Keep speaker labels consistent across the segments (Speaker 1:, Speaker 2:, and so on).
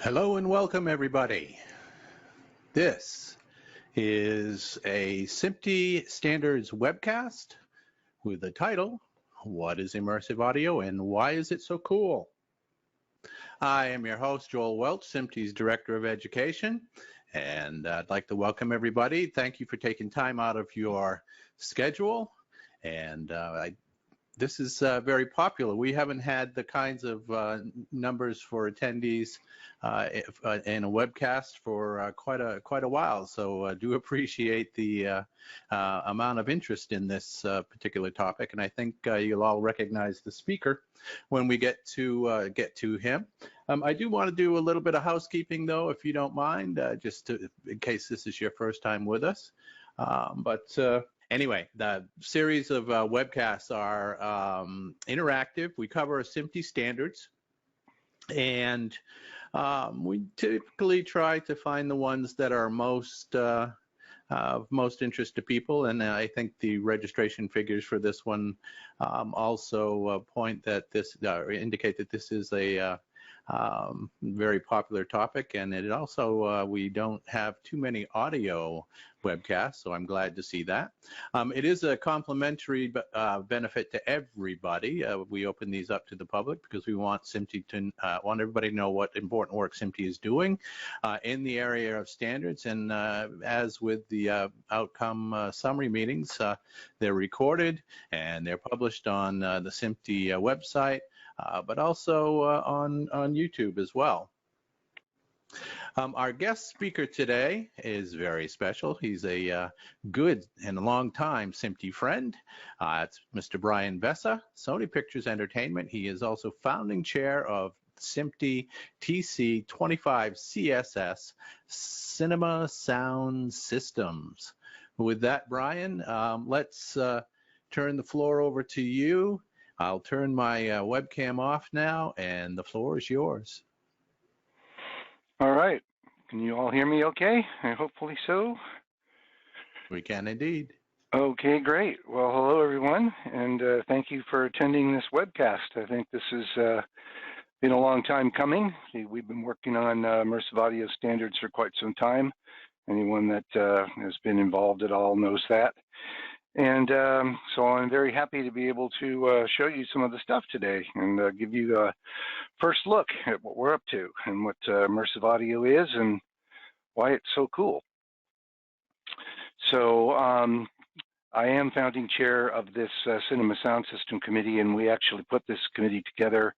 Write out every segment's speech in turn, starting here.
Speaker 1: Hello and welcome, everybody. This is a SMPTE Standards webcast with the title, What is Immersive Audio and Why is it so cool? I am your host, Joel Welch, SMPTE's Director of Education, and I'd like to welcome everybody. Thank you for taking time out of your schedule, and this is very popular. We haven't had the kinds of numbers for attendees in a webcast for quite a while. So I do appreciate the amount of interest in this particular topic, and I think you'll all recognize the speaker when we get to him. I do want to do a little bit of housekeeping, though, if you don't mind, just in case this is your first time with us. Anyway, the series of webcasts are interactive. We cover SMPTE standards, and we typically try to find the ones that are most of most interest to people. And I think the registration figures for this one also point that this indicate that this is a very popular topic, and it also we don't have too many audio webcasts, so I'm glad to see that. It is a complimentary benefit to everybody. We open these up to the public because we want SMPTE to want everybody to know what important work SMPTE is doing in the area of standards. And as with the outcome summary meetings, they're recorded and they're published on the SMPTE website. But also on YouTube as well. Our guest speaker today is very special. He's a good and long-time SMPTE friend. It's Mr. Brian Vessa, Sony Pictures Entertainment. He is also founding chair of SMPTE TC 25 CSS Cinema Sound Systems. With that, Brian, let's turn the floor over to you. I'll turn my webcam off now, and the floor is yours.
Speaker 2: All right. Can you all hear me okay? Hopefully so.
Speaker 1: We can indeed.
Speaker 2: Okay, great. Well, hello, everyone, and thank you for attending this webcast. I think this has been a long time coming. We've been working on immersive audio standards for quite some time. Anyone that has been involved at all knows that. And so I'm very happy to be able to show you some of the stuff today and give you a first look at what we're up to and what immersive audio is and why it's so cool. So I am founding chair of this Cinema Sound System Committee, and we actually put this committee together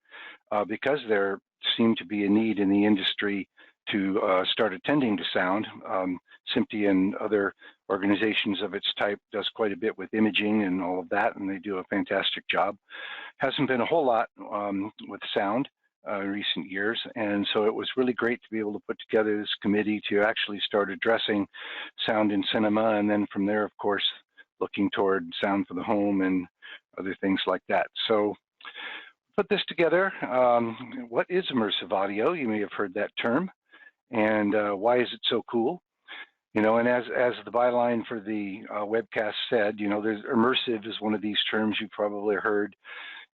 Speaker 2: because there seemed to be a need in the industry to start attending to sound. SMPTE and other organizations of its type does quite a bit with imaging and all of that, and they do a fantastic job. Hasn't been a whole lot with sound in recent years, and so it was really great to be able to put together this committee to actually start addressing sound in cinema, and then from there, of course, looking toward sound for the home and other things like that. So put this together. What is immersive audio? You may have heard that term. And why is it so cool? You know, and as the byline for the webcast said, you know, there's immersive is one of these terms you probably heard,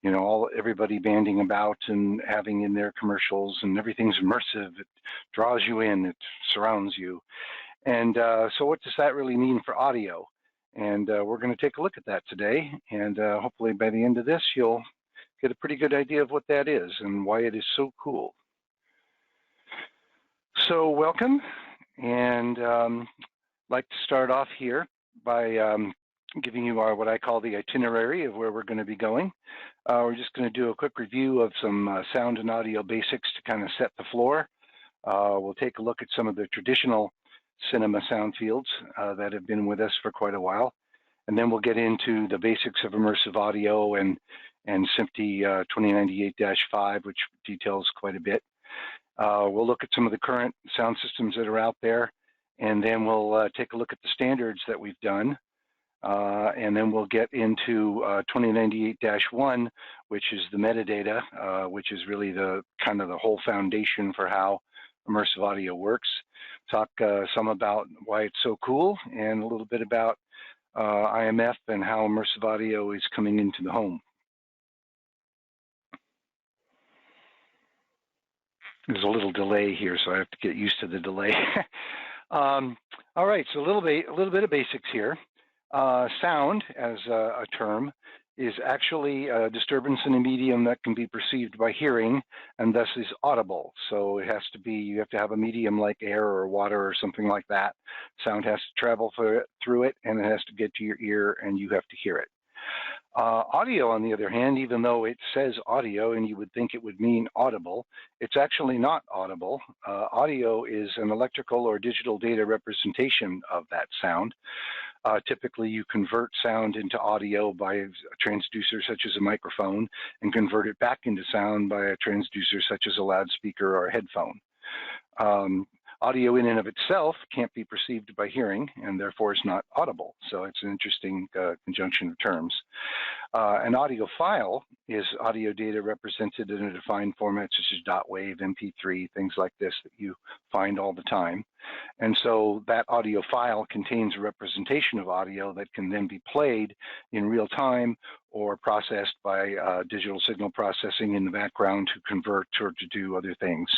Speaker 2: you know, everybody banding about and having in their commercials, and everything's immersive. It draws you in, it surrounds you. And so what does that really mean for audio? And we're going to take a look at that today. And hopefully by the end of this, you'll get a pretty good idea of what that is and why it is so cool. So welcome, and I'd like to start off here by giving you what I call the itinerary of where we're going to be going. We're just going to do a quick review of some sound and audio basics to kind of set the floor. We'll take a look at some of the traditional cinema sound fields that have been with us for quite a while, and then we'll get into the basics of immersive audio and SMPTE 2098-5, which details quite a bit. We'll look at some of the current sound systems that are out there, and then we'll take a look at the standards that we've done, and then we'll get into 2098-1, which is the metadata, which is really the kind of the whole foundation for how immersive audio works. Talk some about why it's so cool, and a little bit about IMF and how immersive audio is coming into the home. there's a little delay here, so I have to get used to the delay. All right, so a little bit of basics here. Sound, as a term, is actually a disturbance in a medium that can be perceived by hearing and thus is audible. So it has to be, you have to have a medium like air or water or something like that. Sound has to travel through it, and it has to get to your ear, and you have to hear it. Audio, on the other hand, even though it says audio and you would think it would mean audible, it's actually not audible. Audio is an electrical or digital data representation of that sound. Typically, you convert sound into audio by a transducer such as a microphone and convert it back into sound by a transducer such as a loudspeaker or a headphone. Audio in and of itself can't be perceived by hearing and therefore is not audible. So it's an interesting conjunction of terms. An audio file is audio data represented in a defined format such as .wave, MP3, things like this that you find all the time. And so that audio file contains a representation of audio that can then be played in real time or processed by digital signal processing in the background to convert or to do other things.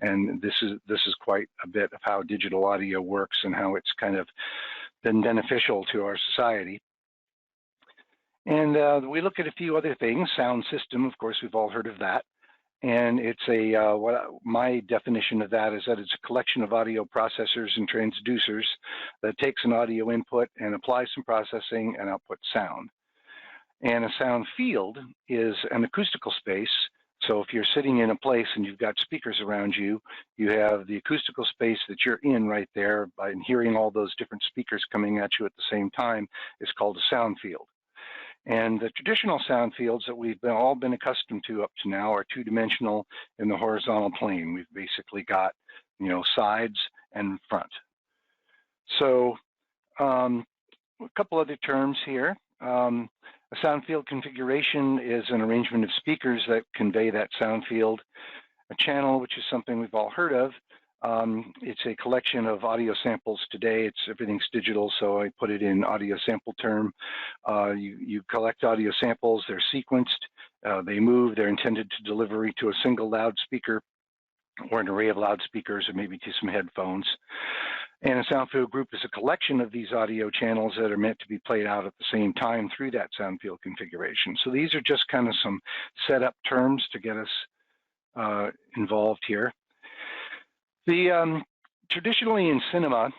Speaker 2: And this is quite a bit of how digital audio works and how it's kind of been beneficial to our society. And we look at a few other things. Sound system, of course, we've all heard of that. And it's my definition of that is that it's a collection of audio processors and transducers that takes an audio input and applies some processing and outputs sound. And a sound field is an acoustical space. So if you're sitting in a place and you've got speakers around you, you have the acoustical space that you're in right there by hearing all those different speakers coming at you at the same time is called a sound field. And the traditional sound fields that we've all been accustomed to up to now are two-dimensional in the horizontal plane. We've basically got, sides and front. So a couple other terms here. A sound field configuration is an arrangement of speakers that convey that sound field. A channel, which is something we've all heard of, it's a collection of audio samples today. Everything's digital, so I put it in audio sample term. You collect audio samples, they're sequenced, they move, they're intended to delivery to a single loudspeaker or an array of loudspeakers or maybe to some headphones. And a sound field group is a collection of these audio channels that are meant to be played out at the same time through that sound field configuration. So these are just kind of some setup terms to get us involved here. Traditionally in cinema,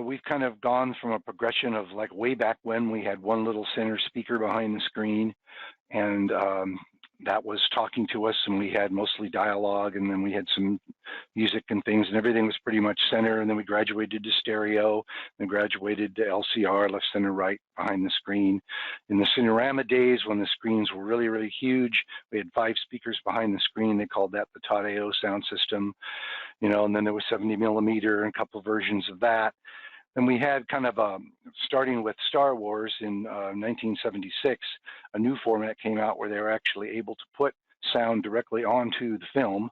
Speaker 2: we've kind of gone from a progression of like way back when we had one little center speaker behind the screen, and that was talking to us, and we had mostly dialogue, and then we had some music and things, and everything was pretty much center, and then we graduated to stereo, then graduated to LCR, left, center, right, behind the screen. In the Cinerama days, when the screens were really, really huge, we had 5 speakers behind the screen. They called that the TADEO sound system, and then there was 70 millimeter and a couple of versions of that. And we had kind of, starting with Star Wars in 1976, a new format came out where they were actually able to put sound directly onto the film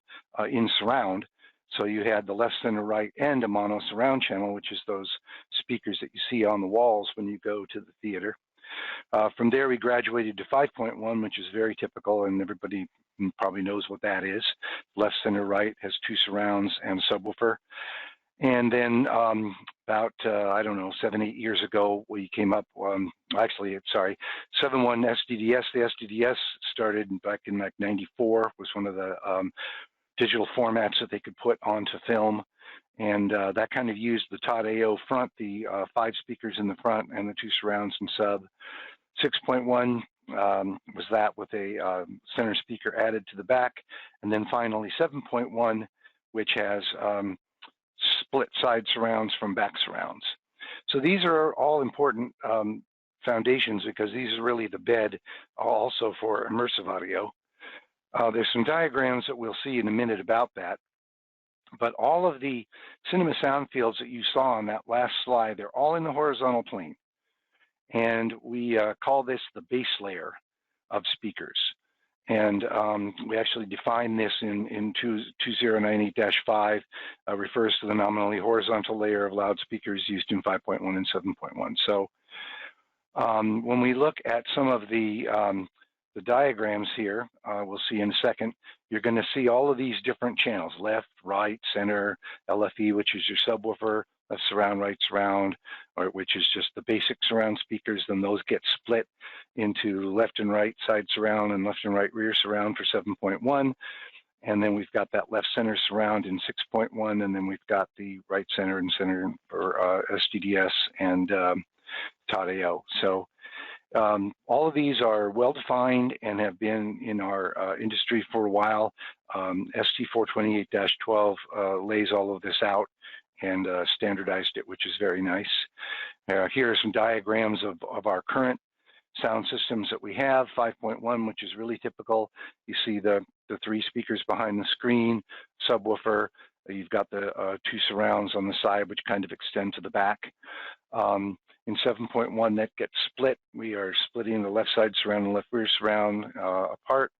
Speaker 2: in surround. So you had the left, center, right, and a mono surround channel, which is those speakers that you see on the walls when you go to the theater. From there, we graduated to 5.1, which is very typical, and everybody probably knows what that is. Left, center, right has 2 surrounds and a subwoofer. And then about, 7, 8 years ago, we came up, 7.1 SDDS. The SDDS started back in like 94, was one of the digital formats that they could put onto film. And that kind of used the TADEO front, the 5 speakers in the front and the 2 surrounds and sub. 6.1 was that with a center speaker added to the back. And then finally 7.1, which has split side surrounds from back surrounds. So these are all important foundations because these are really the bed also for immersive audio. There's some diagrams that we'll see in a minute about that, but all of the cinema sound fields that you saw on that last slide, they're all in the horizontal plane. And we call this the base layer of speakers. And we actually define this in 2098-5, refers to the nominally horizontal layer of loudspeakers used in 5.1 and 7.1. So when we look at some of the the diagrams here, we'll see in a second, you're going to see all of these different channels, left, right, center, LFE, which is your subwoofer, left surround, right surround, or which is just the basic surround speakers. Then those get split into left and right side surround and left and right rear surround for 7.1. And then we've got that left center surround in 6.1, and then we've got the right center and center for SDDS and TOD-AO. So all of these are well-defined and have been in our industry for a while. ST 428-12 lays all of this out and standardized it, which is very nice. Here are some diagrams of our current sound systems that we have. 5.1, which is really typical. You see the 3 speakers behind the screen, subwoofer. You've got the 2 surrounds on the side, which kind of extend to the back. In 7.1, that gets split. We are splitting the left side surround and left rear surround apart.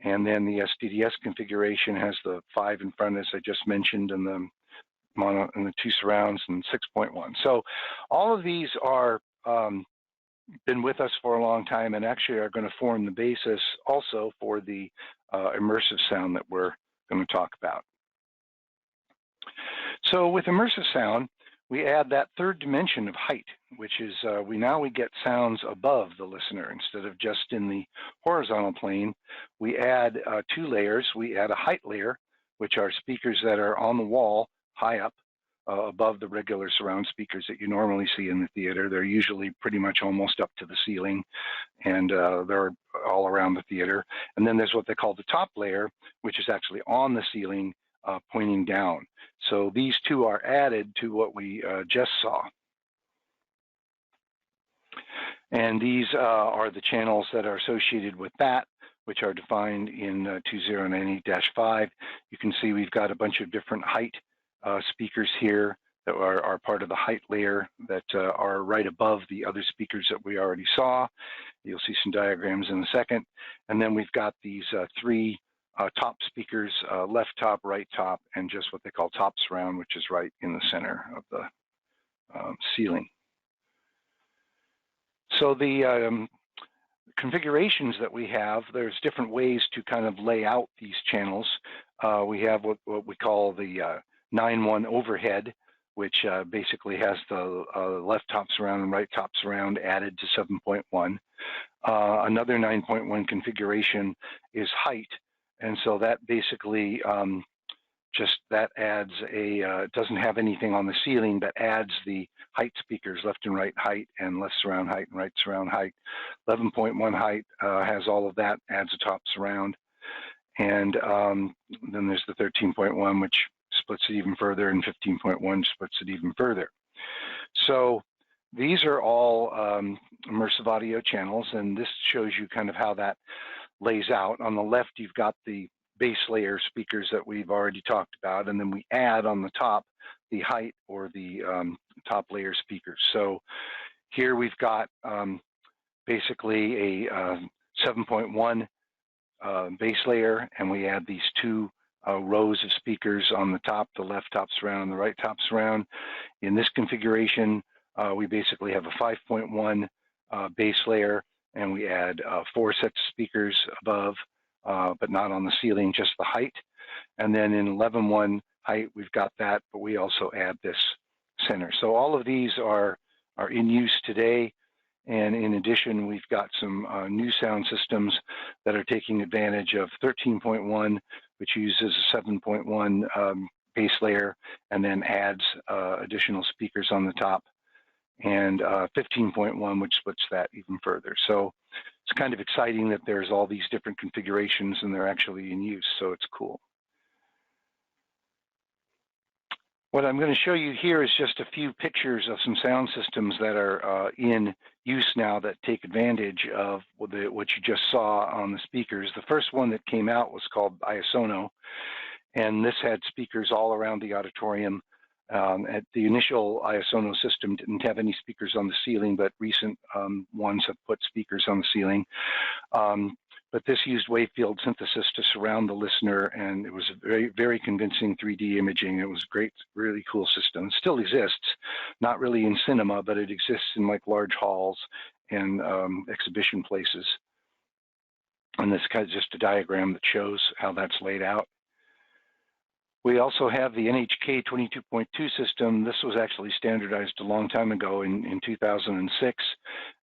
Speaker 2: And then the SDDS configuration has the 5 in front, as I just mentioned, and the mono and the 2 surrounds and 6.1. So all of these are been with us for a long time and actually are going to form the basis also for the immersive sound that we're going to talk about. So with immersive sound, we add that 3rd dimension of height, which is we get sounds above the listener instead of just in the horizontal plane. We add 2 layers. We add a height layer, which are speakers that are on the wall high up above the regular surround speakers that you normally see in the theater. They're usually pretty much almost up to the ceiling, and they're all around the theater. And then there's what they call the top layer, which is actually on the ceiling, pointing down. So these 2 are added to what we just saw. And these are the channels that are associated with that, which are defined in 2098-5. You can see we've got a bunch of different height speakers here that are part of the height layer that are right above the other speakers that we already saw. You'll see some diagrams in a second. And then we've got these 3 top speakers, left top, right top, and just what they call top surround, which is right in the center of the ceiling. So the configurations that we have, there's different ways to kind of lay out these channels. We have what we call the 9.1 overhead, which basically has the left top surround and right top surround added to 7.1. Another 9.1 configuration is height. And so that basically that adds it doesn't have anything on the ceiling, but adds the height speakers, left and right height and left surround height and right surround height. 11.1 height has all of that, adds a top surround. And then there's the 13.1, which splits it even further, and 15.1 splits it even further. So these are all immersive audio channels, and this shows you kind of how that lays out. On the left, you've got the base layer speakers that we've already talked about, and then we add on the top the height or the top layer speakers. So here we've got basically a 7.1 base layer, and we add these 2 rows of speakers on the top, the left top surround and the right top surround. In this configuration, we basically have a 5.1 base layer, and we add 4 sets of speakers above, but not on the ceiling, just the height. And then in 11.1 height, we've got that, but we also add this center. So all of these are in use today. And in addition, we've got some new sound systems that are taking advantage of 13.1, which uses a 7.1 base layer and then adds additional speakers on the top, and 15.1, which splits that even further. So it's kind of exciting that there's all these different configurations and they're actually in use, so it's cool. What I'm going to show you here is just a few pictures of some sound systems that are in use now that take advantage of what you just saw on the speakers. The first one that came out was called Iasono, and this had speakers all around the auditorium. At the initial Iasono system didn't have any speakers on the ceiling, but recent ones have put speakers on the ceiling. But this used wavefield synthesis to surround the listener, and it was a very, very convincing 3D imaging. It was a great, really cool system. It still exists, not really in cinema, but it exists in like large halls and exhibition places. And this is just a diagram that shows how that's laid out. We also have the NHK 22.2 system. This was actually standardized a long time ago in 2006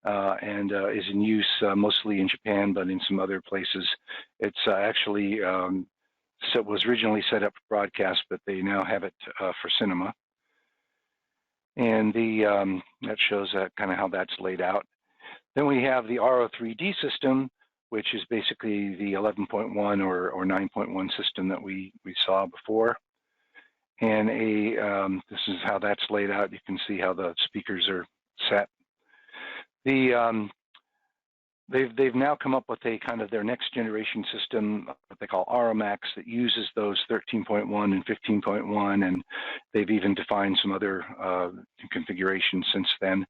Speaker 2: and is in use mostly in Japan, but in some other places. It's actually so it was originally set up for broadcast, but they now have it for cinema. And that shows kind of how that's laid out. Then we have the RO3D system, which is basically the 11.1 or 9.1 system that we saw before. And this is how that's laid out. You can see how the speakers are set. They've now come up with a kind of their next generation system, what they call ROMAX, that uses those 13.1 and 15.1, and they've even defined some other configurations since then.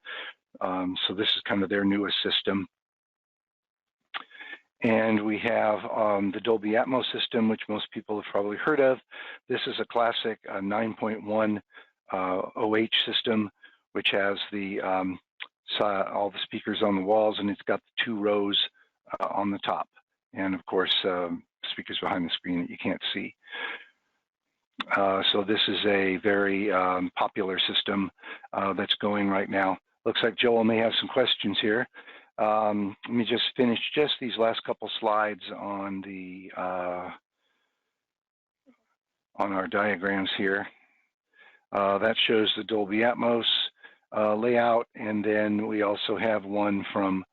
Speaker 2: So this is kind of their newest system. And we have the Dolby Atmos system, which most people have probably heard of. This is a classic 9.1 OH system, which has all the speakers on the walls, and it's got the 2 rows on the top. And of course, speakers behind the screen that you can't see. So this is a very popular system that's going right now. Looks like Joel may have some questions here. Let me just finish just these last couple slides on our diagrams here. That shows the Dolby Atmos layout, and then we also have one from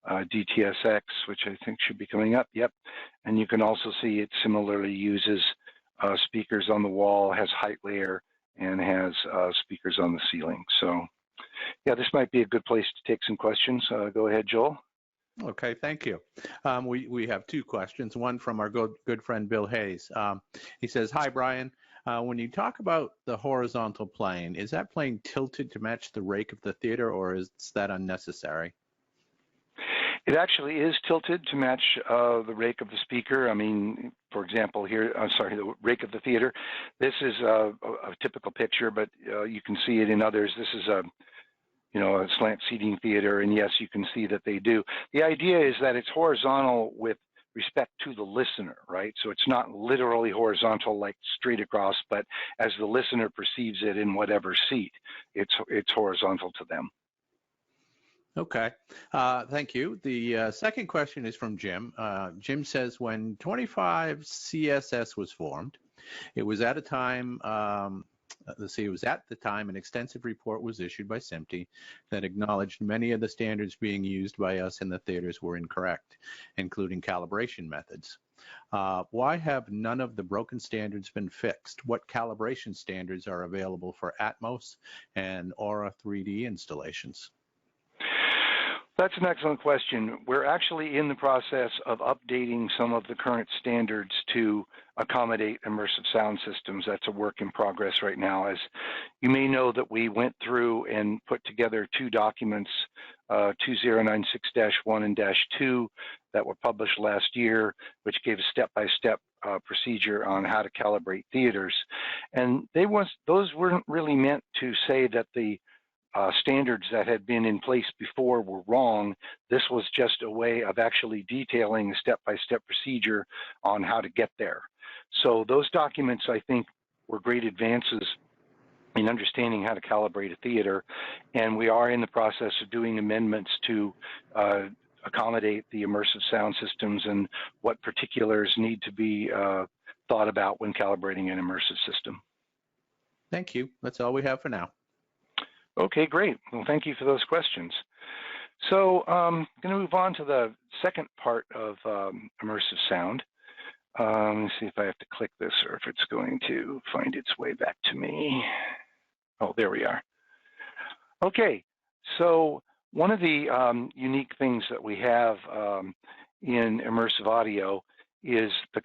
Speaker 2: DTSX, which I think should be coming up. Yep, and you can also see it similarly uses speakers on the wall, has height layer, and has speakers on the ceiling. So yeah, this might be a good place to take some questions. Go ahead, Joel.
Speaker 1: Okay, thank you. We have 2 questions. One from our good friend Bill Hayes. He says, "Hi, Brian. When you talk about the horizontal plane, is that plane tilted to match the rake of the theater, or is that unnecessary?"
Speaker 2: It actually is tilted to match the rake of the speaker. I mean, for example, here, the rake of the theater. This is a typical picture, but you can see it in others. This is a slant seating theater, and yes, you can see that they do. The idea is that it's horizontal with respect to the listener, right? So it's not literally horizontal like straight across, but as the listener perceives it in whatever seat, it's horizontal to them.
Speaker 1: Okay, thank you. The second question is from Jim. Jim says, when 25 CSS was formed, it was at a time it was at the time an extensive report was issued by SMPTE that acknowledged many of the standards being used by us in the theaters were incorrect, including calibration methods. Why have none of the broken standards been fixed? What calibration standards are available for Atmos and Aura 3D installations?
Speaker 2: That's an excellent question. We're actually in the process of updating some of the current standards to accommodate immersive sound systems. That's a work in progress right now. As you may know, that we went through and put together 2 documents, 2096-1 and -2, that were published last year, which gave a step-by-step procedure on how to calibrate theaters. And those weren't really meant to say that the standards that had been in place before were wrong. This was just a way of actually detailing a step-by-step procedure on how to get there. So those documents, I think, were great advances in understanding how to calibrate a theater, and we are in the process of doing amendments to accommodate the immersive sound systems and what particulars need to be thought about when calibrating an immersive system.
Speaker 1: Thank you. That's all we have for now.
Speaker 2: Okay, great. Well, thank you for those questions. So I'm going to move on to the second part of immersive sound. Let me see if I have to click this or if it's going to find its way back to me. Oh, there we are. Okay, so one of the unique things that we have in immersive audio is the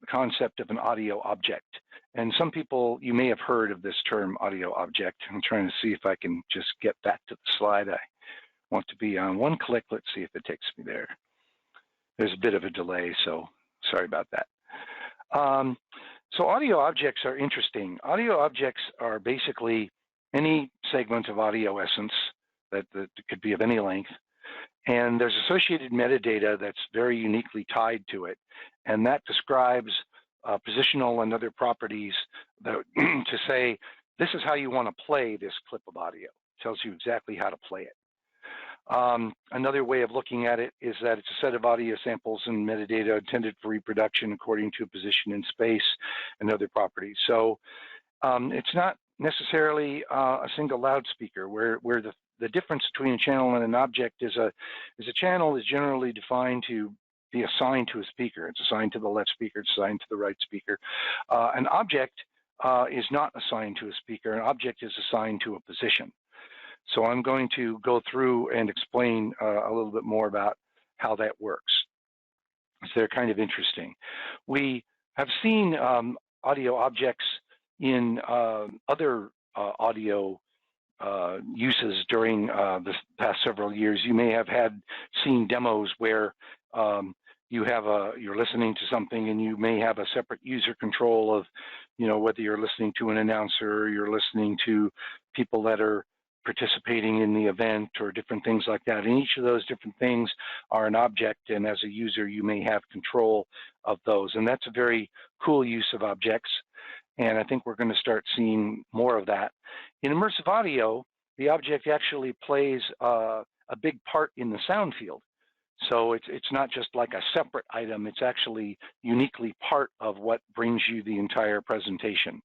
Speaker 2: concept of an audio object. And some people, you may have heard of this term, audio object. I'm trying to see if I can just get back to the slide. I want to be on one click. Let's see if it takes me there. There's a bit of a delay, so sorry about that. So audio objects are interesting. Audio objects are basically any segment of audio essence that could be of any length. And there's associated metadata that's very uniquely tied to it, and that describes positional and other properties that to say, this is how you want to play this clip of audio. It tells you exactly how to play it. Another way of looking at it is that it's a set of audio samples and metadata intended for reproduction according to a position in space and other properties. So it's not necessarily a single loudspeaker, where the difference between a channel and an object is a channel is generally defined to be assigned to a speaker. It's assigned to the left speaker, it's assigned to the right speaker. An object is not assigned to a speaker. An object is assigned to a position. So I'm going to go through and explain a little bit more about how that works. So they're kind of interesting. We have seen audio objects in other audio uses during the past several years. You may have seen demos where you're listening to something and you may have a separate user control of, whether you're listening to an announcer or you're listening to people that are participating in the event or different things like that. And each of those different things are an object, and as a user, you may have control of those. And that's a very cool use of objects. And I think we're going to start seeing more of that. In immersive audio, the object actually plays a big part in the sound field. So it's not just like a separate item, it's actually uniquely part of what brings you the entire presentation.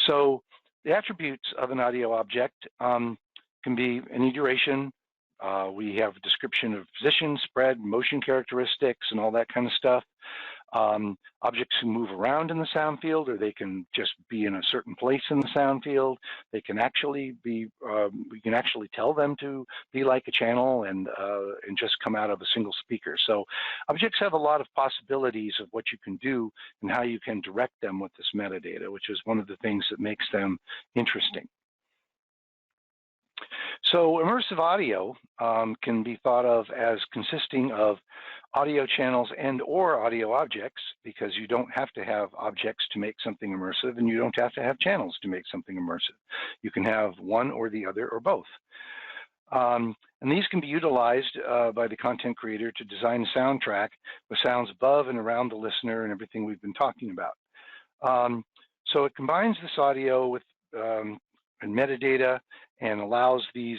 Speaker 2: So the attributes of an audio object can be any duration. We have a description of position, spread, motion characteristics, and all that kind of stuff. Objects can move around in the sound field, or they can just be in a certain place in the sound field. They can actually be, we can actually tell them to be like a channel and just come out of a single speaker. So objects have a lot of possibilities of what you can do and how you can direct them with this metadata, which is one of the things that makes them interesting. So immersive audio can be thought of as consisting of audio channels and or audio objects, because you don't have to have objects to make something immersive, and you don't have to have channels to make something immersive. You can have one or the other or both. And these can be utilized by the content creator to design a soundtrack with sounds above and around the listener and everything we've been talking about. So it combines this audio with and metadata and allows these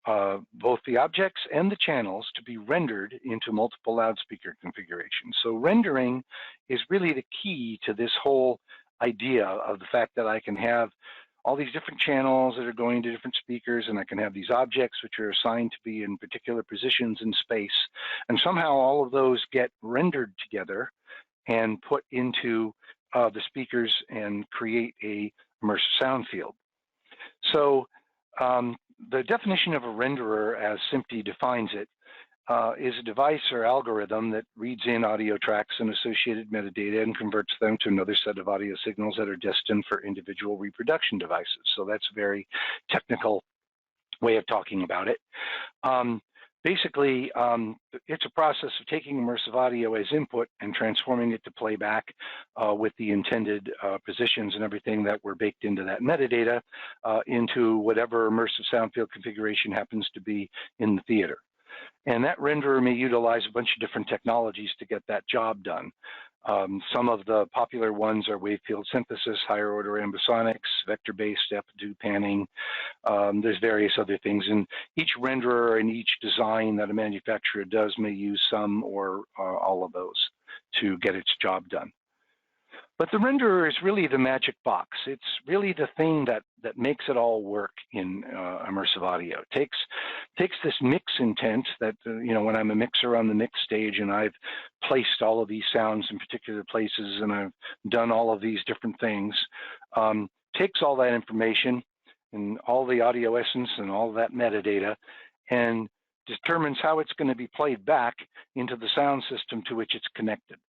Speaker 2: both the objects and the channels to be rendered into multiple loudspeaker configurations. So rendering is really the key to this whole idea of the fact that I can have all these different channels that are going to different speakers, and I can have these objects which are assigned to be in particular positions in space, and somehow all of those get rendered together and put into the speakers and create a immersive sound field. So the definition of a renderer, as SMPTE defines it, is a device or algorithm that reads in audio tracks and associated metadata and converts them to another set of audio signals that are destined for individual reproduction devices. So that's a very technical way of talking about it. Basically, it's a process of taking immersive audio as input and transforming it to playback with the intended positions and everything that were baked into that metadata into whatever immersive sound field configuration happens to be in the theater. And that renderer may utilize a bunch of different technologies to get that job done. Some of the popular ones are wave field synthesis, higher order ambisonics, vector-based amplitude panning. There's various other things, and each renderer and each design that a manufacturer does may use some or all of those to get its job done. But the renderer is really the magic box. It's really the thing that makes it all work in immersive audio. It takes this mix intent that, when I'm a mixer on the mix stage and I've placed all of these sounds in particular places and I've done all of these different things, takes all that information and all the audio essence and all that metadata and determines how it's going to be played back into the sound system to which it's connected.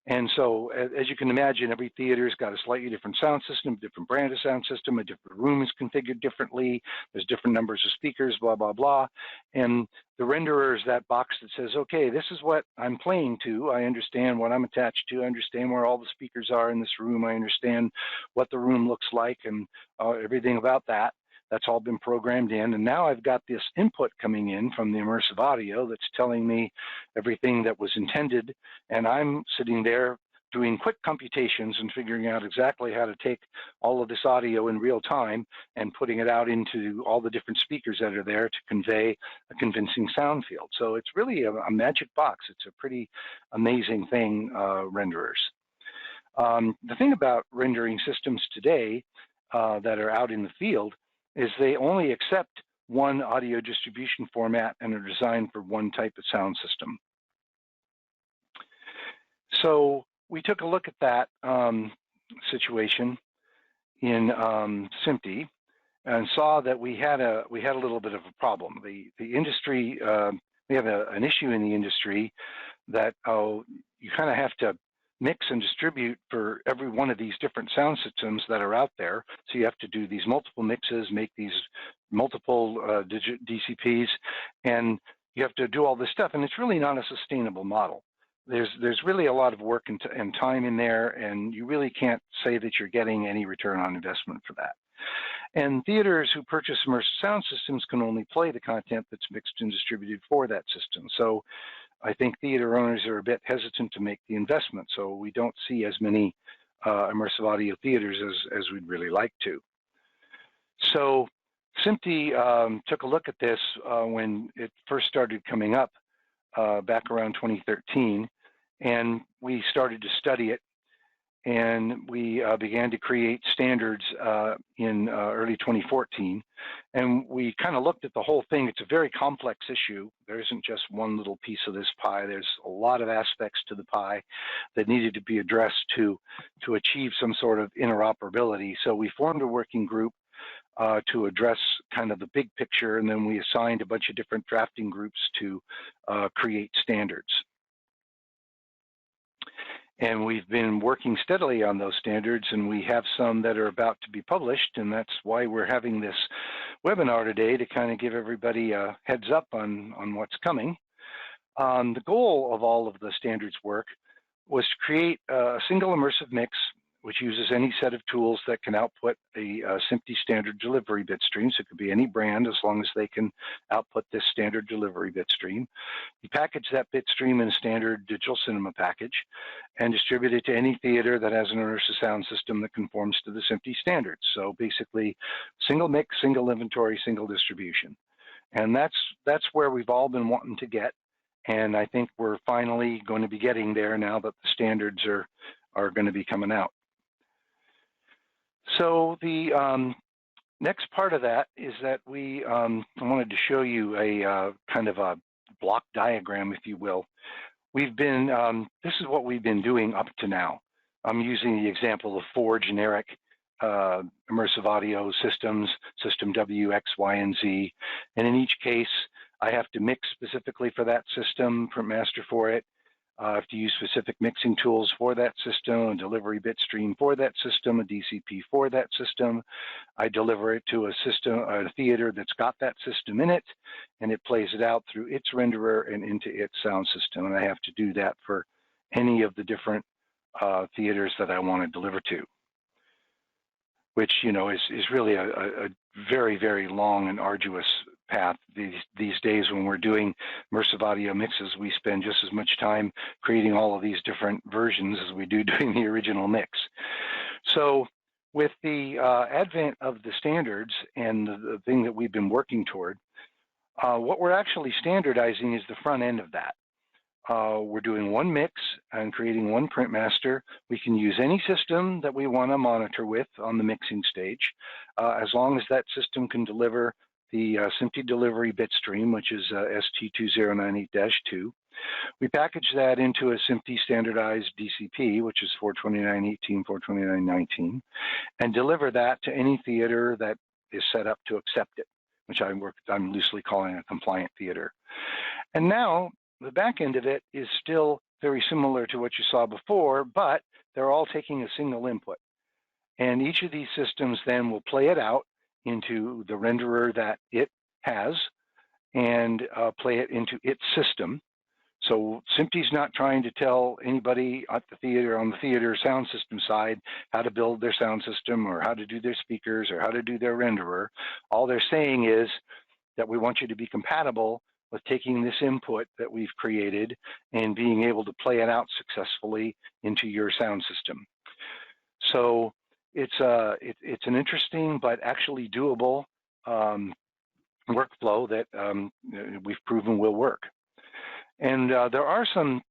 Speaker 2: And so, as you can imagine, every theater's got a slightly different sound system, different brand of sound system, a different room is configured differently, there's different numbers of speakers, blah, blah, blah. And the renderer is that box that says, okay, this is what I'm playing to, I understand what I'm attached to, I understand where all the speakers are in this room, I understand what the room looks like and everything about that. That's all been programmed in, and now I've got this input coming in from the immersive audio that's telling me everything that was intended, and I'm sitting there doing quick computations and figuring out exactly how to take all of this audio in real time and putting it out into all the different speakers that are there to convey a convincing sound field. So it's really a magic box. It's a pretty amazing thing, renderers. The thing about rendering systems today that are out in the field is they only accept one audio distribution format and are designed for one type of sound system. So we took a look at that situation in SMPTE and saw that we had a little bit of a problem. The industry, we have an issue in the industry that you kind of have to mix and distribute for every one of these different sound systems that are out there. So you have to do these multiple mixes, make these multiple DCPs, and you have to do all this stuff, and it's really not a sustainable model. There's really a lot of work and time in there, and you really can't say that you're getting any return on investment for that. And theaters who purchase immersive sound systems can only play the content that's mixed and distributed for that system. So I think theater owners are a bit hesitant to make the investment, so we don't see as many immersive audio theaters as we'd really like to. So SMPTE took a look at this when it first started coming up back around 2013, and we started to study it, and we began to create standards in early 2014, and we kind of looked at the whole thing. It's a very complex issue. There isn't just one little piece of this pie. There's a lot of aspects to the pie that needed to be addressed to achieve some sort of interoperability. So we formed a working group to address kind of the big picture, and then we assigned a bunch of different drafting groups to create standards. And we've been working steadily on those standards, and we have some that are about to be published, and that's why we're having this webinar today, to kind of give everybody a heads up on what's coming. The goal of all of the standards work was to create a single immersive mix which uses any set of tools that can output a SMPTE standard delivery bit stream. So it could be any brand as long as they can output this standard delivery bit stream. You package that bit stream in a standard digital cinema package and distribute it to any theater that has an immersive sound system that conforms to the SMPTE standards. So basically, single mix, single inventory, single distribution. And that's where we've all been wanting to get. And I think we're finally going to be getting there now that the standards are going to be coming out. So the next part of that is that I wanted to show you a kind of a block diagram, if you will. We've been, this is what we've been doing up to now. I'm using the example of 4 generic immersive audio systems, system W, X, Y, and Z. And in each case, I have to mix specifically for that system, print master for it. I have to use specific mixing tools for that system, a delivery bit stream for that system, a DCP for that system. I deliver it to a theater that's got that system in it, and it plays it out through its renderer and into its sound system. And I have to do that for any of the different theaters that I want to deliver to, which, you know, is really a very, very long and arduous path. These days when we're doing immersive audio mixes, we spend just as much time creating all of these different versions as we do doing the original mix. So with the advent of the standards and the thing that we've been working toward, what we're actually standardizing is the front end of that. We're doing one mix and creating one print master. We can use any system that we want to monitor with on the mixing stage, as long as that system can deliver the SMPTE delivery bit stream, which is ST2098-2. We package that into a SMPTE standardized DCP, which is 429.18, 429.19, and deliver that to any theater that is set up to accept it, which I'm loosely calling a compliant theater. And now the back end of it is still very similar to what you saw before, but they're all taking a single input. And each of these systems then will play it out into the renderer that it has and play it into its system. So SMPTE's not trying to tell anybody at the theater, on the theater sound system side, how to build their sound system or how to do their speakers or how to do their renderer. All they're saying is that we want you to be compatible with taking this input that we've created and being able to play it out successfully into your sound system. So it's an interesting but actually doable workflow that we've proven will work. And there are some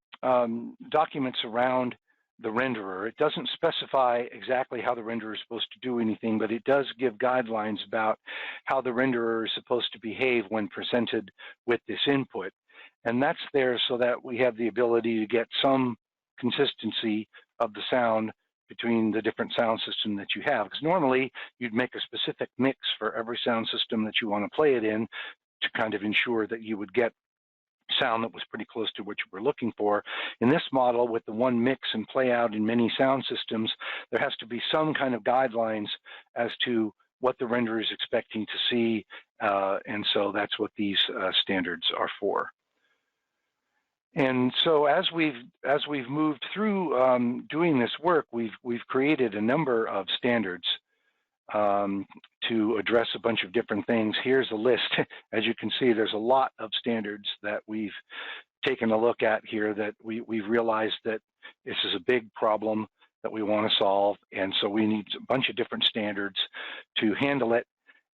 Speaker 2: documents around the renderer. It doesn't specify exactly how the renderer is supposed to do anything, but it does give guidelines about how the renderer is supposed to behave when presented with this input. And that's there so that we have the ability to get some consistency of the sound between the different sound system that you have. Because normally you'd make a specific mix for every sound system that you want to play it in to kind of ensure that you would get sound that was pretty close to what you were looking for. In this model, with the one mix and play out in many sound systems, there has to be some kind of guidelines as to what the renderer is expecting to see, and so that's what these standards are for. And so as we've moved through doing this work, we've created a number of standards to address a bunch of different things. Here's a list. As you can see, there's a lot of standards that we've taken a look at here that we've realized that this is a big problem that we want to solve, and so we need a bunch of different standards to handle it.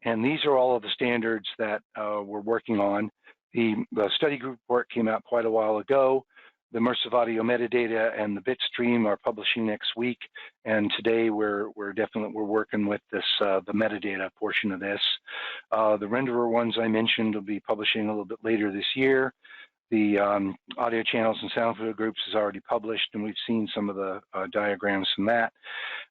Speaker 2: And these are all of the standards that we're working on. The study group report came out quite a while ago. The immersive audio metadata and the bitstream are publishing next week, and today we're working with this the metadata portion of this. The renderer ones I mentioned will be publishing a little bit later this year. The audio channels and Soundfield groups is already published, and we've seen some of the diagrams from that.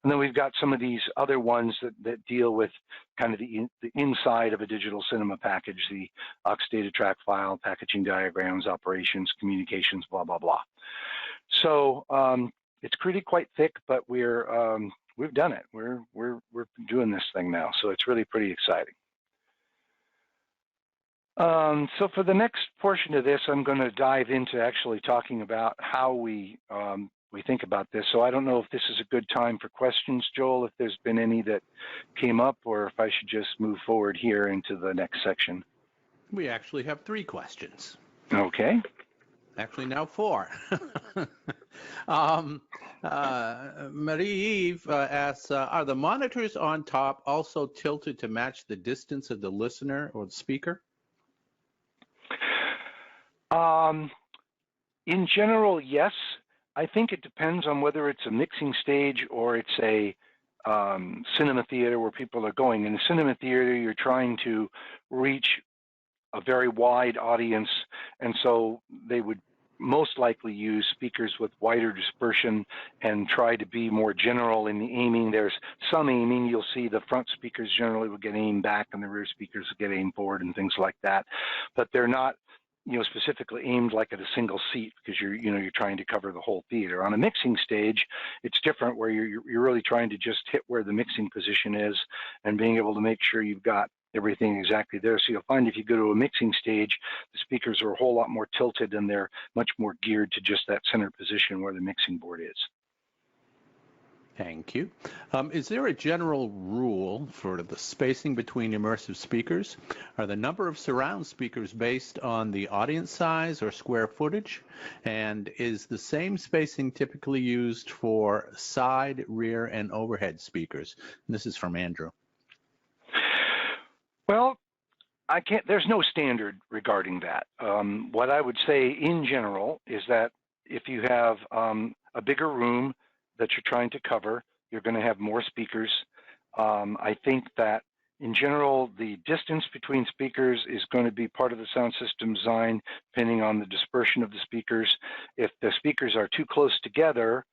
Speaker 2: And then we've got some of these other ones that deal with kind of the inside of a digital cinema package, the aux data track file, packaging diagrams, operations, communications, blah, blah, blah. So it's really quite thick, but we've done it. We're doing this thing now, so it's really pretty exciting. So for the next portion of this, I'm going to dive into actually talking about how we think about this. So I don't know if this is a good time for questions, Joel, if there's been any that came up, or if I should just move forward here into the next section.
Speaker 1: We actually have 3 questions.
Speaker 2: Okay.
Speaker 1: Actually, now 4. Marie-Eve asks, are the monitors on top also tilted to match the distance of the listener or the speaker?
Speaker 2: In general, yes. I think it depends on whether it's a mixing stage or it's a cinema theater where people are going. In a cinema theater, you're trying to reach a very wide audience, and so they would most likely use speakers with wider dispersion and try to be more general in the aiming. There's some aiming. You'll see the front speakers generally will get aimed back and the rear speakers will get aimed forward and things like that, but they're not specifically aimed like at a single seat, because you're trying to cover the whole theater. On a mixing stage, it's different, where you're really trying to just hit where the mixing position is and being able to make sure you've got everything exactly there. So you'll find if you go to a mixing stage, the speakers are a whole lot more tilted and they're much more geared to just that center position where the mixing board is.
Speaker 1: Thank you. Is there a general rule for the spacing between immersive speakers? Are the number of surround speakers based on the audience size or square footage? And is the same spacing typically used for side, rear, and overhead speakers? And this is from Andrew.
Speaker 2: Well, there's no standard regarding that. What I would say in general is that if you have a bigger room that you're trying to cover, you're going to have more speakers. I think that in general, the distance between speakers is going to be part of the sound system design, depending on the dispersion of the speakers. If the speakers are too close together,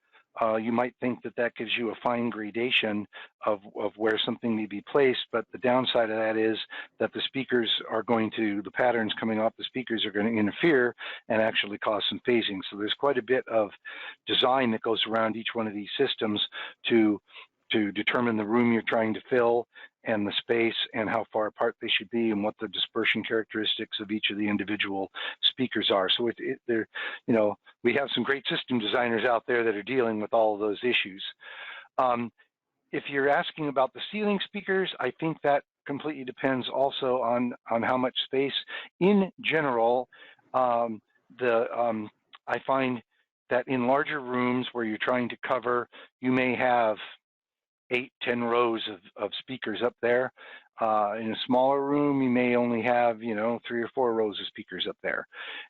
Speaker 2: you might think that gives you a fine gradation of where something may be placed, but the downside of that is that the patterns coming off the speakers are going to interfere and actually cause some phasing. So there's quite a bit of design that goes around each one of these systems to determine the room you're trying to fill and the space and how far apart they should be and what the dispersion characteristics of each of the individual speakers are. So we have some great system designers out there that are dealing with all of those issues. If you're asking about the ceiling speakers, I think that completely depends also on how much space. In general, I find that in larger rooms where you're trying to cover, you may have 8-10 rows of speakers up there. In a smaller room, you may only have 3 or 4 rows of speakers up there.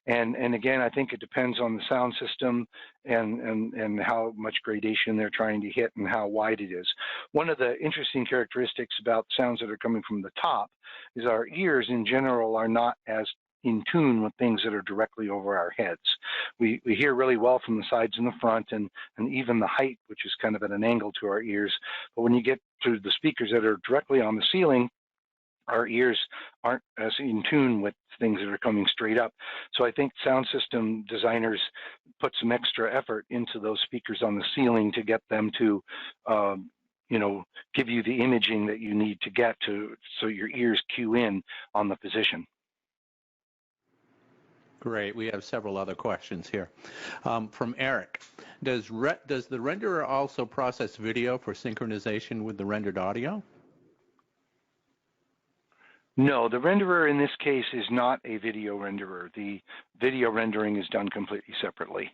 Speaker 2: And again, I think it depends on the sound system and how much gradation they're trying to hit and how wide it is. One of the interesting characteristics about sounds that are coming from the top is our ears in general are not as in tune with things that are directly over our heads. We hear really well from the sides and the front and even the height, which is kind of at an angle to our ears. But when you get to the speakers that are directly on the ceiling, our ears aren't as in tune with things that are coming straight up. So I think sound system designers put some extra effort into those speakers on the ceiling to get them to give you the imaging that you need to get to, so your ears cue in on the position.
Speaker 1: Great. We have several other questions here. From Eric, does the renderer also process video for synchronization with the rendered audio?
Speaker 2: No, the renderer in this case is not a video renderer. The video rendering is done completely separately.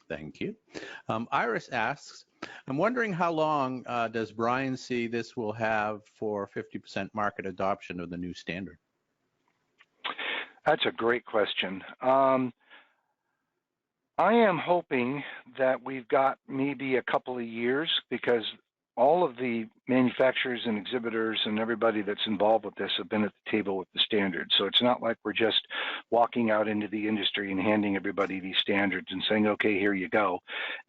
Speaker 1: Thank you. Iris asks, I'm wondering how long does Brian see this will have for 50% market adoption of the new standard?
Speaker 2: That's a great question. I am hoping that we've got maybe a couple of years, because all of the manufacturers and exhibitors and everybody that's involved with this have been at the table with the standards. So it's not like we're just walking out into the industry and handing everybody these standards and saying, okay, here you go.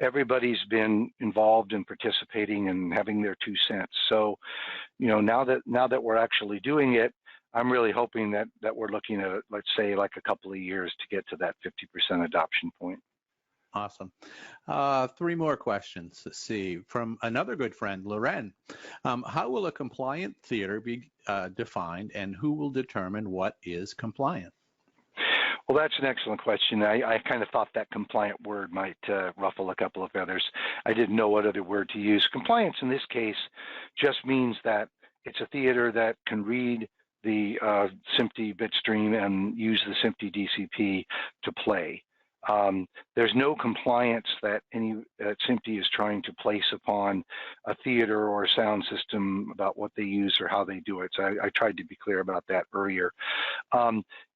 Speaker 2: Everybody's been involved in participating and having their 2 cents. So, now that we're actually doing it, I'm really hoping that we're looking at, let's say, like a couple of years to get to that 50% adoption point.
Speaker 1: Awesome. 3 more questions. Let's see. From another good friend, Loren. How will a compliant theater be defined, and who will determine what is compliant?
Speaker 2: Well, that's an excellent question. I kind of thought that compliant word might ruffle a couple of feathers. I didn't know what other word to use. Compliance in this case just means that it's a theater that can read the SMPTE bitstream and use the SMPTE DCP to play. There's no compliance that SMPTE is trying to place upon a theater or a sound system about what they use or how they do it. So I tried to be clear about that earlier.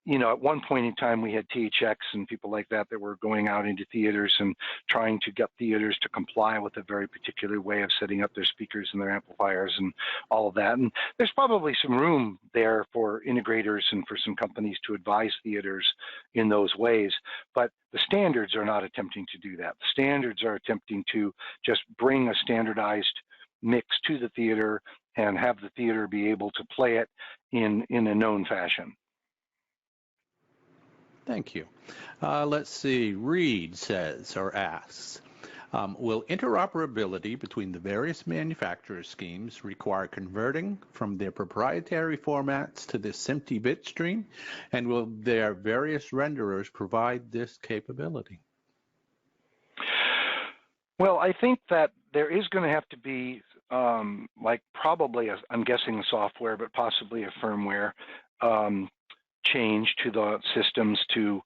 Speaker 2: At one point in time, we had THX and people like that were going out into theaters and trying to get theaters to comply with a very particular way of setting up their speakers and their amplifiers and all of that. And there's probably some room there for integrators and for some companies to advise theaters in those ways. But the standards are not attempting to do that. The standards are attempting to just bring a standardized mix to the theater and have the theater be able to play it in a known fashion.
Speaker 1: Thank you. Let's see. Reed says or asks, will interoperability between the various manufacturer schemes require converting from their proprietary formats to the SMPTE bitstream, and will their various renderers provide this capability?
Speaker 2: Well, I think that there is going to have to be, probably, I'm guessing a software, but possibly a firmware change to the systems to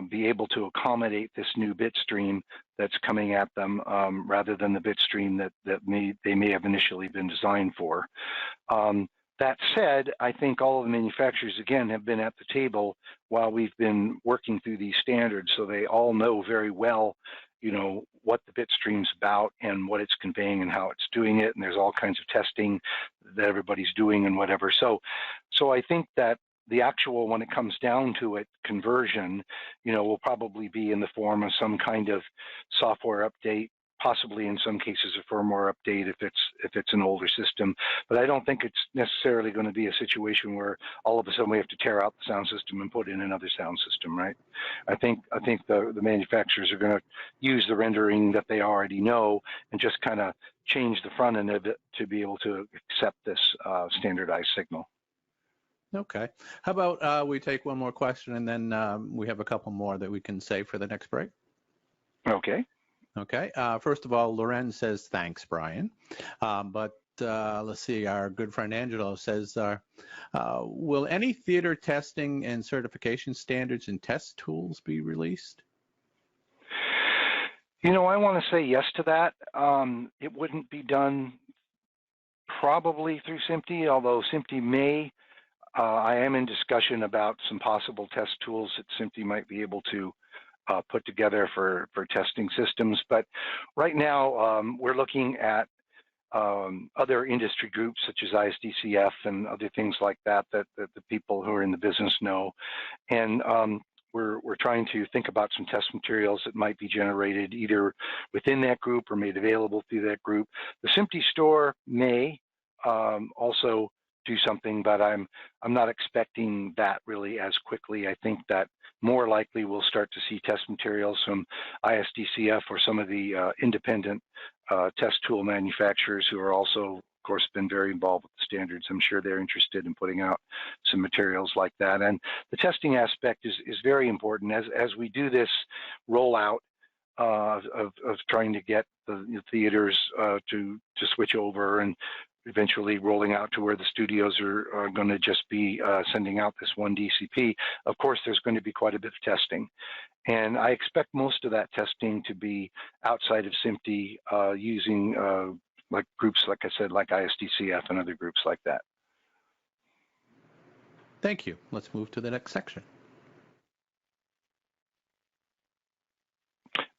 Speaker 2: be able to accommodate this new bit stream that's coming at them, rather than the bit stream that they may have initially been designed for. That said, I think all of the manufacturers, again, have been at the table while we've been working through these standards, so they all know very well, what the bit stream's about and what it's conveying and how it's doing it, and there's all kinds of testing that everybody's doing and whatever. So I think that the actual, when it comes down to it, conversion, will probably be in the form of some kind of software update, possibly in some cases a firmware update if it's an older system. But I don't think it's necessarily going to be a situation where all of a sudden we have to tear out the sound system and put in another sound system, right? I think the manufacturers are going to use the rendering that they already know and just kind of change the front end of it to be able to accept this standardized signal.
Speaker 1: Okay. How about we take one more question and then we have a couple more that we can save for the next break?
Speaker 2: Okay.
Speaker 1: Okay. First of all, Loren says, thanks, Brian. But let's see, our good friend Angelo says, will any theater testing and certification standards and test tools be released?
Speaker 2: You know, I want to say yes to that. It wouldn't be done probably through SMPTE, although SMPTE may. I am in discussion about some possible test tools that SMPTE might be able to put together for testing systems. But right now, we're looking at other industry groups such as ISDCF and other things like that the people who are in the business know. And we're trying to think about some test materials that might be generated either within that group or made available through that group. The SMPTE store may also do something, but I'm not expecting that really as quickly. I think that more likely we'll start to see test materials from ISDCF or some of the independent test tool manufacturers who are also, of course, been very involved with the standards. I'm sure they're interested in putting out some materials like that. And the testing aspect is very important as we do this rollout of trying to get the theaters to switch over and eventually rolling out to where the studios are going to just be sending out this one DCP. Of course, there's going to be quite a bit of testing. And I expect most of that testing to be outside of SMPTE using like groups, like I said, like ISDCF and other groups like that.
Speaker 1: Thank you. Let's move to the next section.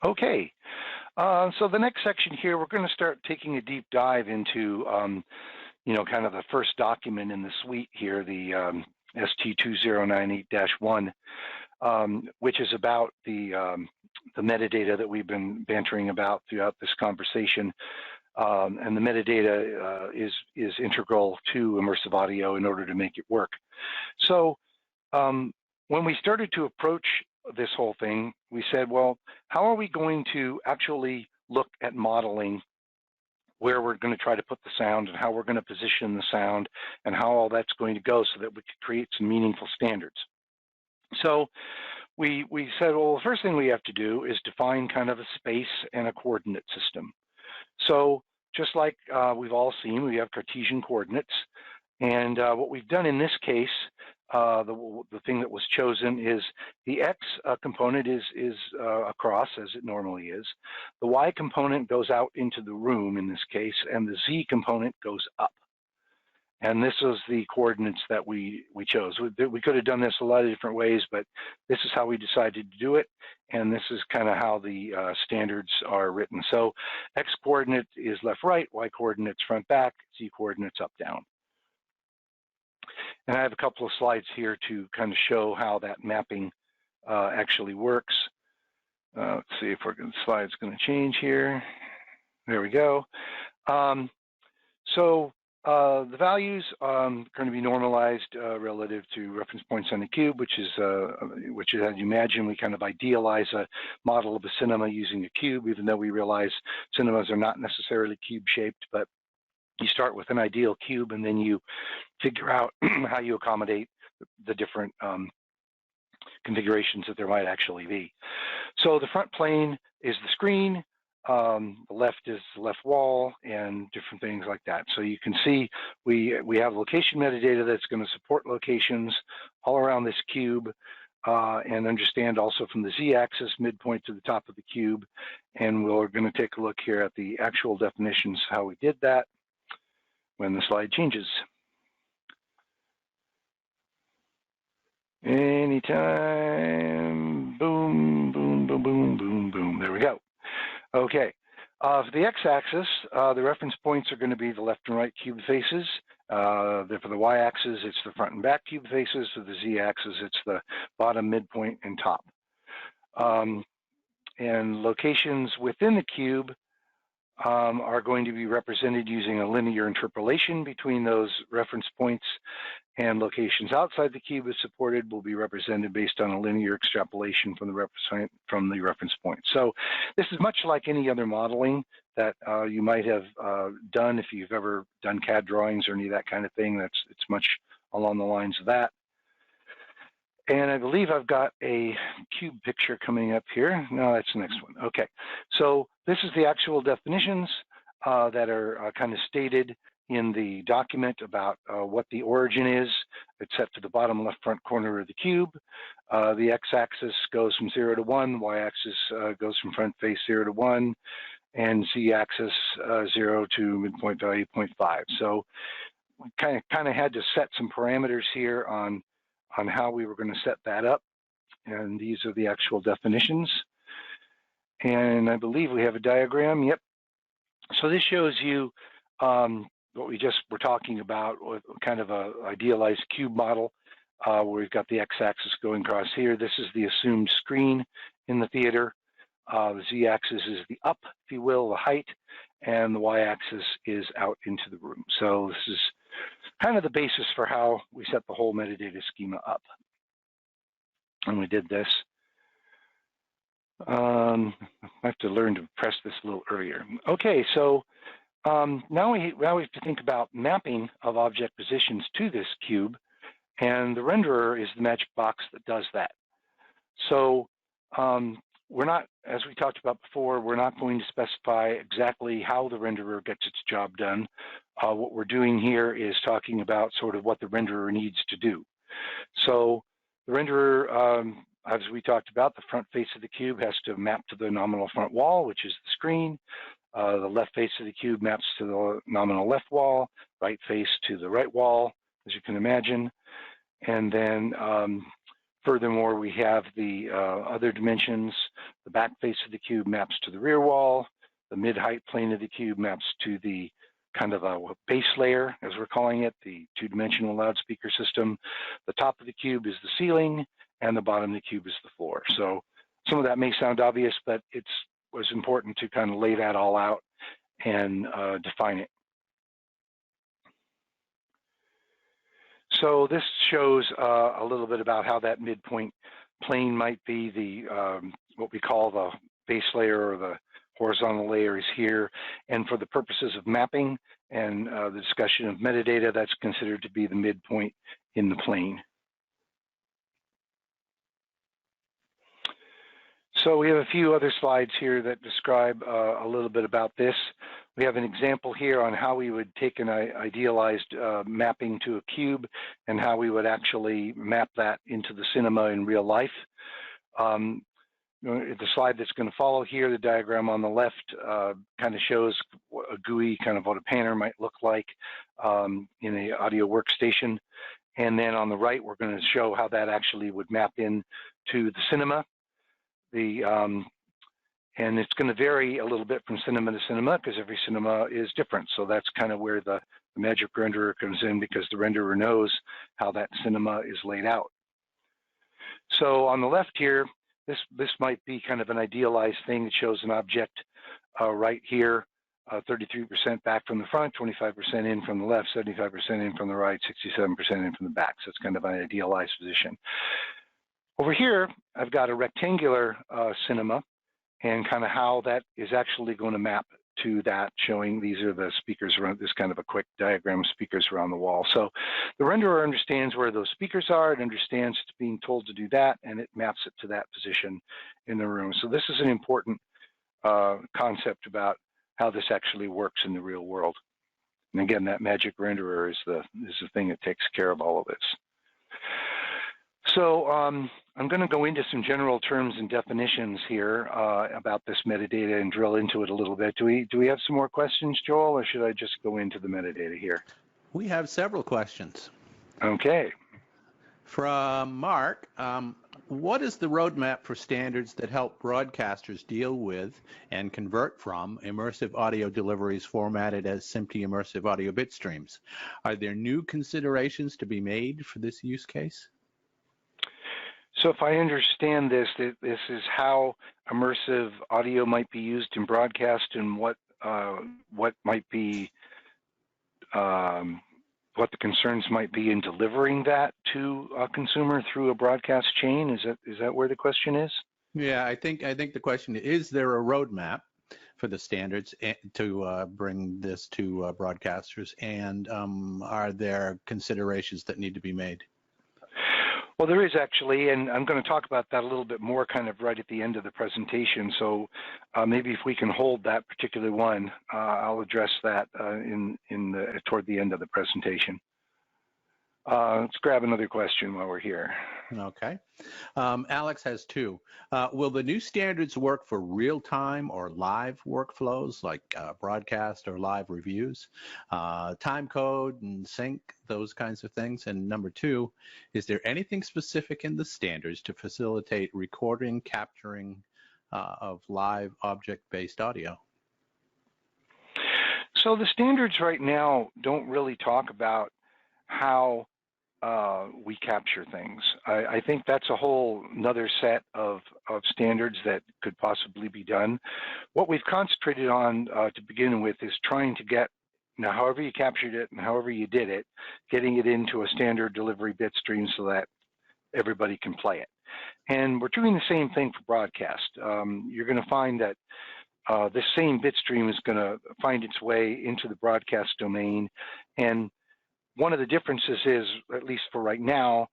Speaker 2: Okay. So the next section here, we're going to start taking a deep dive into, you know, kind of the first document in the suite here, the ST2098-1, which is about the metadata that we've been bantering about throughout this conversation. And the metadata is integral to immersive audio in order to make it work. So when we started to approach this whole thing, we said, well, how are we going to actually look at modeling where we're going to try to put the sound and how we're going to position the sound and how all that's going to go so that we could create some meaningful standards. So we said, well, the first thing we have to do is define kind of a space and a coordinate system. So just like we've all seen, we have Cartesian coordinates. And what we've done in this case, the thing that was chosen is the X component is across, as it normally is. The Y component goes out into the room in this case, and the Z component goes up. And this was the coordinates that we chose. We could have done this a lot of different ways, but this is how we decided to do it. And this is kind of how the standards are written. So X coordinate is left, right, Y coordinates front, back, Z coordinates up, down. And I have a couple of slides here to kind of show how that mapping actually works. Let's see if the slide's going to change here. There we go. So the values are going to be normalized relative to reference points on the cube, which is as you imagine, we kind of idealize a model of a cinema using a cube, even though we realize cinemas are not necessarily cube-shaped, but you start with an ideal cube and then you figure out how you accommodate the different configurations that there might actually be. So the front plane is the screen, the left is the left wall, and different things like that. So you can see we have location metadata that's going to support locations all around this cube and understand also from the Z-axis midpoint to the top of the cube. And we're going to take a look here at the actual definitions, how we did that when the slide changes. Anytime, boom, boom, boom, boom, boom, boom. There we go. Okay. For the x-axis, the reference points are going to be the left and right cube faces. For the y-axis, it's the front and back cube faces. For the z-axis, it's the bottom, midpoint, and top. And locations within the cube are going to be represented using a linear interpolation between those reference points, and locations outside the cube as supported will be represented based on a linear extrapolation from the reference point. So this is much like any other modeling that you might have done if you've ever done CAD drawings or any of that kind of thing. It's much along the lines of that. And I believe I've got a cube picture coming up here. No, that's the next one. Okay, so this is the actual definitions that are kind of stated in the document about what the origin is. It's set to the bottom left front corner of the cube. The x-axis goes from 0 to 1, y-axis goes from front face 0 to 1, and z-axis 0 to midpoint value 0.5. So we kind of had to set some parameters here on how we were going to set that up. And these are the actual definitions. And I believe we have a diagram. Yep. So this shows you what we just were talking about, with kind of a idealized cube model where we've got the x-axis going across here. This is the assumed screen in the theater. The z-axis is the up, if you will, the height, and the y-axis is out into the room. So this is kind of the basis for how we set the whole metadata schema up. And we did this. I have to learn to press this a little earlier. Okay, so now we have to think about mapping of object positions to this cube, and the renderer is the magic box that does that. So we're not, as we talked about before, we're not going to specify exactly how the renderer gets its job done. What we're doing here is talking about sort of what the renderer needs to do. So the renderer, as we talked about, the front face of the cube has to map to the nominal front wall, which is the screen. The left face of the cube maps to the nominal left wall, right face to the right wall, as you can imagine. And then furthermore, we have the other dimensions. The back face of the cube maps to the rear wall. The mid-height plane of the cube maps to the kind of a base layer, as we're calling it, the two-dimensional loudspeaker system. The top of the cube is the ceiling, and the bottom of the cube is the floor. So some of that may sound obvious, but it was important to kind of lay that all out and define it. So this shows a little bit about how that midpoint plane might be the what we call the base layer, or the horizontal layer is here. And for the purposes of mapping and the discussion of metadata, that's considered to be the midpoint in the plane. So we have a few other slides here that describe a little bit about this. We have an example here on how we would take an idealized mapping to a cube and how we would actually map that into the cinema in real life. The slide that's going to follow here, the diagram on the left, kind of shows a GUI, kind of what a panner might look like in an audio workstation. And then on the right, we're going to show how that actually would map in to the cinema. And it's going to vary a little bit from cinema to cinema because every cinema is different. So that's kind of where the magic renderer comes in, because the renderer knows how that cinema is laid out. So on the left here, this might be kind of an idealized thing. It shows an object right here, 33% back from the front, 25% in from the left, 75% in from the right, 67% in from the back. So it's kind of an idealized position. Over here, I've got a rectangular cinema, and kind of how that is actually going to map to that, showing these are the speakers around, this kind of a quick diagram of speakers around the wall. So the renderer understands where those speakers are, it understands it's being told to do that, and it maps it to that position in the room. So this is an important concept about how this actually works in the real world. And again, that magic renderer is the thing that takes care of all of this. So I'm going to go into some general terms and definitions here about this metadata and drill into it a little bit. Do we have some more questions, Joel, or should I just go into the metadata here?
Speaker 1: We have several questions.
Speaker 2: Okay.
Speaker 1: From Mark, what is the roadmap for standards that help broadcasters deal with and convert from immersive audio deliveries formatted as SMPTE immersive audio bit streams? Are there new considerations to be made for this use case?
Speaker 2: So if I understand this, this is how immersive audio might be used in broadcast and what what might be what the concerns might be in delivering that to a consumer through a broadcast chain? Is that where the question is?
Speaker 1: Yeah, I think the question is there a roadmap for the standards to bring this to broadcasters, and are there considerations that need to be made?
Speaker 2: Well, there is actually, and I'm going to talk about that a little bit more kind of right at the end of the presentation. So maybe if we can hold that particular one, I'll address that toward the end of the presentation. Let's grab another question while we're here.
Speaker 1: Okay. Alex has two. Will the new standards work for real-time or live workflows like broadcast or live reviews, time code and sync, those kinds of things? And number two, is there anything specific in the standards to facilitate recording, capturing of live object-based audio?
Speaker 2: So the standards right now don't really talk about how we capture things. I think that's a whole another set of standards that could possibly be done. What we've concentrated on to begin with is trying to get, however you captured it and however you did it, getting it into a standard delivery bit stream so that everybody can play it. And we're doing the same thing for broadcast. You're going to find that this same bit stream is going to find its way into the broadcast domain. And one of the differences is, at least for right now,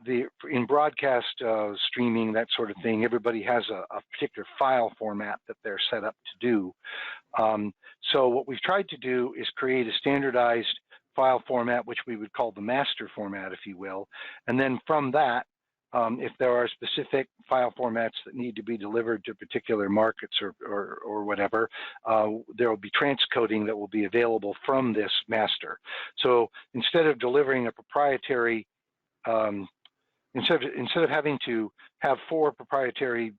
Speaker 2: in broadcast streaming, that sort of thing, everybody has a particular file format that they're set up to do. So what we've tried to do is create a standardized file format, which we would call the master format, if you will. And then from that, if there are specific file formats that need to be delivered to particular markets or whatever, there will be transcoding that will be available from this master. So instead of delivering a proprietary, instead of having to have 4 proprietary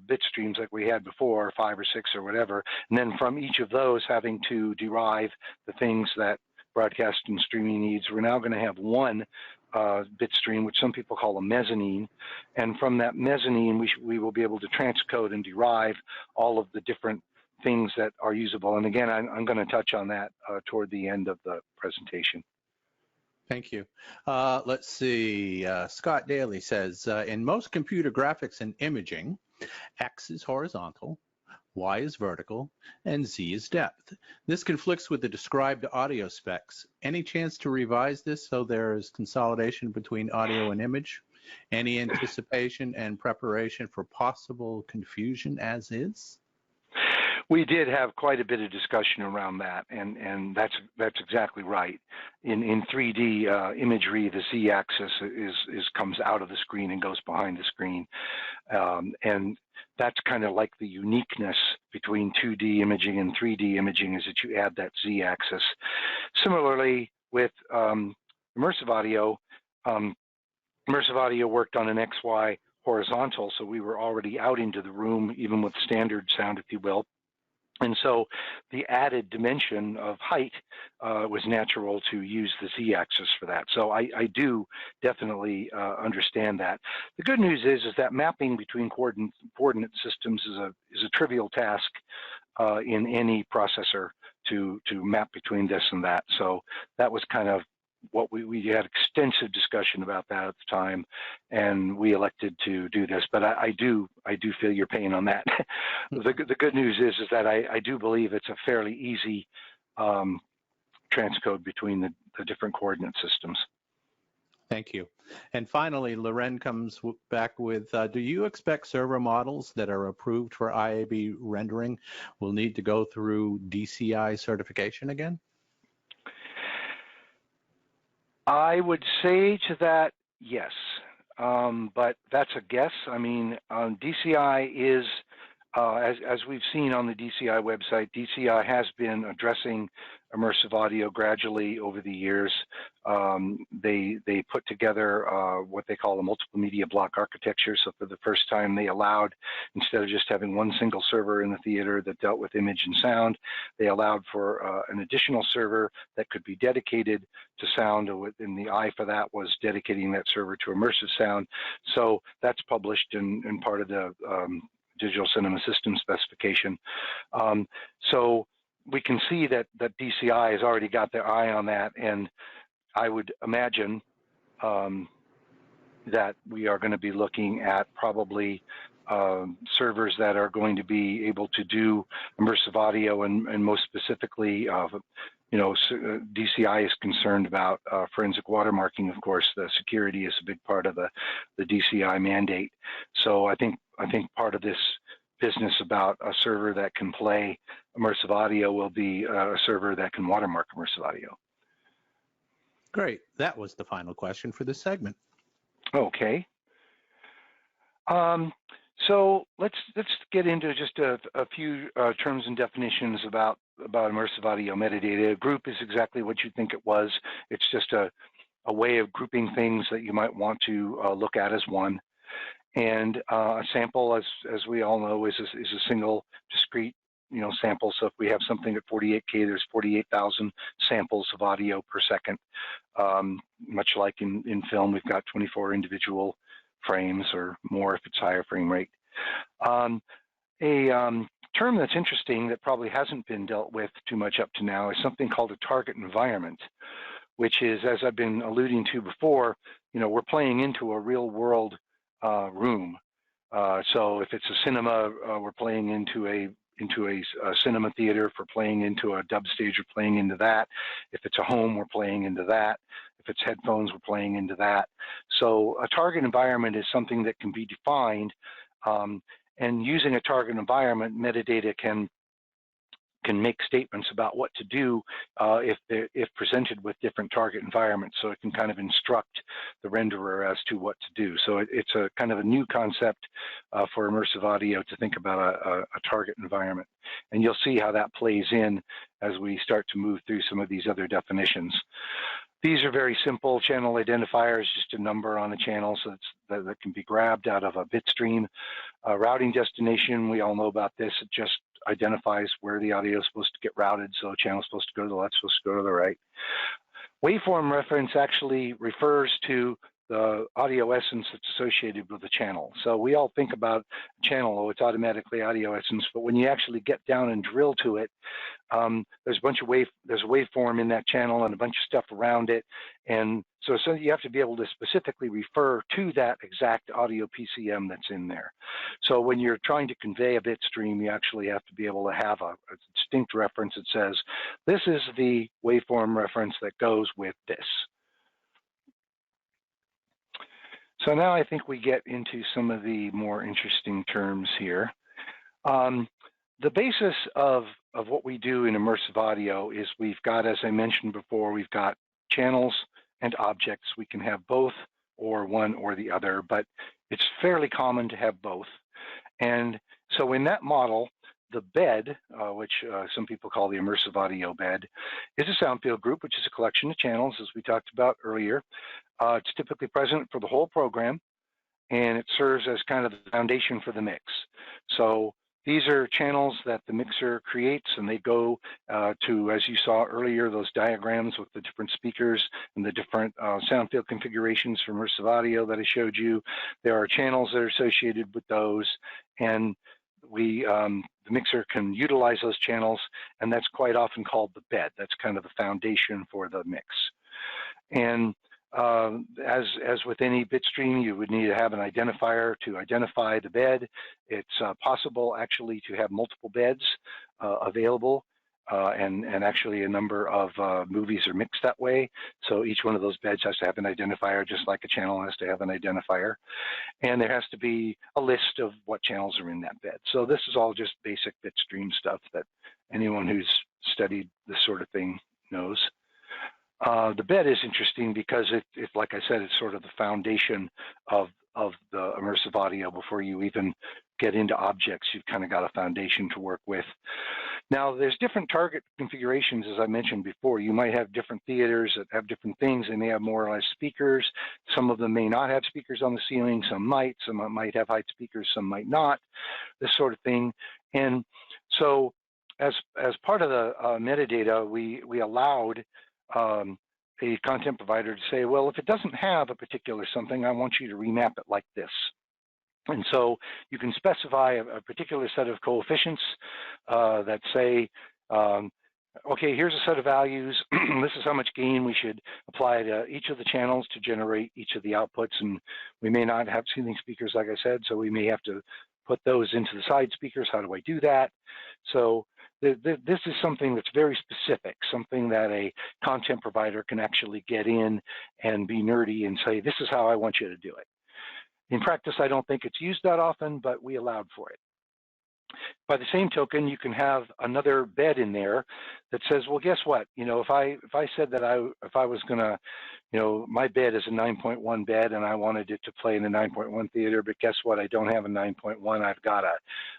Speaker 2: bit streams like we had before, or 5 or 6 or whatever, and then from each of those having to derive the things that broadcast and streaming needs, we're now going to have one bit stream, which some people call a mezzanine, and from that mezzanine we will be able to transcode and derive all of the different things that are usable. And again, I'm going to touch on that toward the end of the presentation.
Speaker 1: Thank you. Let's see. Scott Daly says, in most computer graphics and imaging, X is horizontal, Y is vertical, and Z is depth. This conflicts with the described audio specs. Any chance to revise this so there is consolidation between audio and image? Any anticipation and preparation for possible confusion as is?
Speaker 2: We did have quite a bit of discussion around that, and that's exactly right. In 3D imagery, the Z-axis comes out of the screen and goes behind the screen, and that's kind of like the uniqueness between 2D imaging and 3D imaging, is that you add that Z-axis. Similarly, with immersive audio worked on an XY horizontal, so we were already out into the room, even with standard sound, if you will. And so the added dimension of height was natural to use the Z-axis for that. So I do definitely understand that. The good news is that mapping between coordinate systems is a trivial task in any processor to map between this and that. So that was kind of what we had extensive discussion about that at the time, and we elected to do this. But I do feel your pain on that. The good news is that I do believe it's a fairly easy transcode between the different coordinate systems.
Speaker 1: Thank you. And finally, Loren comes back with, do you expect server models that are approved for IAB rendering will need to go through DCI certification again?
Speaker 2: I would say to that, yes, but that's a guess. I mean, DCI is, as we've seen on the DCI website, DCI has been addressing immersive audio gradually over the years. They put together what they call a multiple media block architecture. So for the first time, they allowed, instead of just having one single server in the theater that dealt with image and sound, they allowed for an additional server that could be dedicated to sound. And the eye for that was dedicating that server to immersive sound. So that's published in part of the Digital Cinema System specification. So we can see that DCI has already got their eye on that, and I would imagine that we are going to be looking at probably servers that are going to be able to do immersive audio, and most specifically, DCI is concerned about forensic watermarking. Of course, the security is a big part of the DCI mandate. So I think part of this business about a server that can play immersive audio will be a server that can watermark immersive audio.
Speaker 1: Great. That was the final question for this segment.
Speaker 2: Okay. So let's get into just a few terms and definitions about immersive audio metadata. A group is exactly what you think it was. It's just a way of grouping things that you might want to look at as one. And a sample, as we all know, is a single discrete sample. So if we have something at 48K, there's 48,000 samples of audio per second. Much like in film, we've got 24 individual frames or more if it's higher frame rate. A term that's interesting that probably hasn't been dealt with too much up to now is something called a target environment, which is, as I've been alluding to before, we're playing into a real world room. So if it's a cinema, we're playing into a cinema theater. If we're playing into a dub stage, we're playing into that. If it's a home, we're playing into that. If it's headphones, we're playing into that. So a target environment is something that can be defined, and using a target environment, metadata can make statements about what to do if presented with different target environments. So it can kind of instruct the renderer as to what to do. So it's a kind of a new concept for immersive audio to think about a target environment. And you'll see how that plays in as we start to move through some of these other definitions. These are very simple. Channel identifier is just a number on a channel, so that can be grabbed out of a bit stream. Routing destination, we all know about this. It just identifies where the audio is supposed to get routed. So a channel is supposed to go to the left, supposed to go to the right. Waveform reference actually refers to the audio essence that's associated with the channel. So we all think about channel, oh, it's automatically audio essence, but when you actually get down and drill to it, there's a waveform in that channel and a bunch of stuff around it. And so you have to be able to specifically refer to that exact audio PCM that's in there. So when you're trying to convey a bit stream, you actually have to be able to have a distinct reference that says, this is the waveform reference that goes with this. So now I think we get into some of the more interesting terms here. The basis of what we do in immersive audio is we've got, as I mentioned before, we've got channels and objects. We can have both or one or the other, but it's fairly common to have both. And so in that model, the bed, which some people call the immersive audio bed, is a Soundfield group, which is a collection of channels, as we talked about earlier. It's typically present for the whole program, and it serves as kind of the foundation for the mix. So these are channels that the mixer creates, and they go to, as you saw earlier, those diagrams with the different speakers and the different Soundfield configurations for immersive audio that I showed you. There are channels that are associated with those, and the mixer can utilize those channels, and that's quite often called the bed. That's kind of the foundation for the mix. And as with any bit stream, you would need to have an identifier to identify the bed. It's possible actually to have multiple beds available, and actually a number of movies are mixed that way. So each one of those beds has to have an identifier, just like a channel has to have an identifier. And there has to be a list of what channels are in that bed. So this is all just basic bit stream stuff that anyone who's studied this sort of thing knows. The bed is interesting because it, like I said, it's sort of the foundation of the immersive audio. Before you even get into objects, you've kind of got a foundation to work with. Now, there's different target configurations, as I mentioned before. You might have different theaters that have different things. They may have more or less speakers. Some of them may not have speakers on the ceiling. Some might have height speakers, some might not, this sort of thing. And so as part of the metadata, we allowed a content provider to say, well, if it doesn't have a particular something, I want you to remap it like this. And so you can specify a particular set of coefficients that say okay, here's a set of values. This is how much gain we should apply to each of the channels to generate each of the outputs. And we may not have ceiling speakers, like I said, so we may have to put those into the side speakers. How do I do that? So this is something that's very specific, something that a content provider can actually get in and be nerdy and say, this is how I want you to do it. In practice, I don't think it's used that often, but we allowed for it. By the same token, you can have another bed in there that says, well, guess what? You know, if I said that if I was gonna, you know, my bed is a 9.1 bed and I wanted it to play in the 9.1 theater, but guess what? I don't have a 9.1. I've got a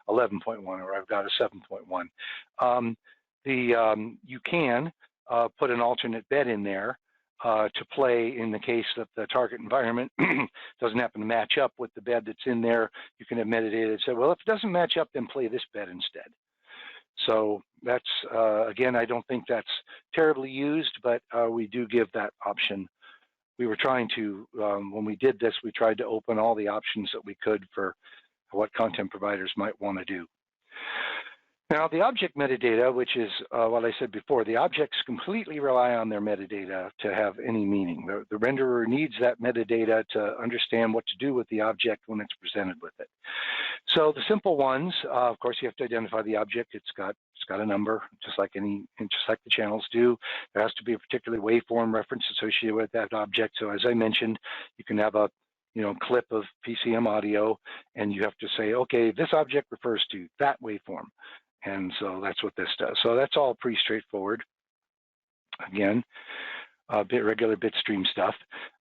Speaker 2: 11.1 or I've got a 7.1. You can put an alternate bed in there to play in the case that the target environment doesn't happen to match up with the bed that's in there. You can have metadata that say, well, if it doesn't match up, then play this bed instead. So that's, again, I don't think that's terribly used, but we do give that option. We were trying to, when we did this, we tried to open all the options that we could for what content providers might want to do. Now, the object metadata, which is what I said before, the objects completely rely on their metadata to have any meaning. The renderer needs that metadata to understand what to do with the object when it's presented with it. So the simple ones, of course, you have to identify the object. It's got a number, just like the channels do. There has to be a particular waveform reference associated with that object. So as I mentioned, you can have a clip of PCM audio, and you have to say, okay, this object refers to that waveform. And so that's what this does. So that's all pretty straightforward. Again, regular bitstream stuff.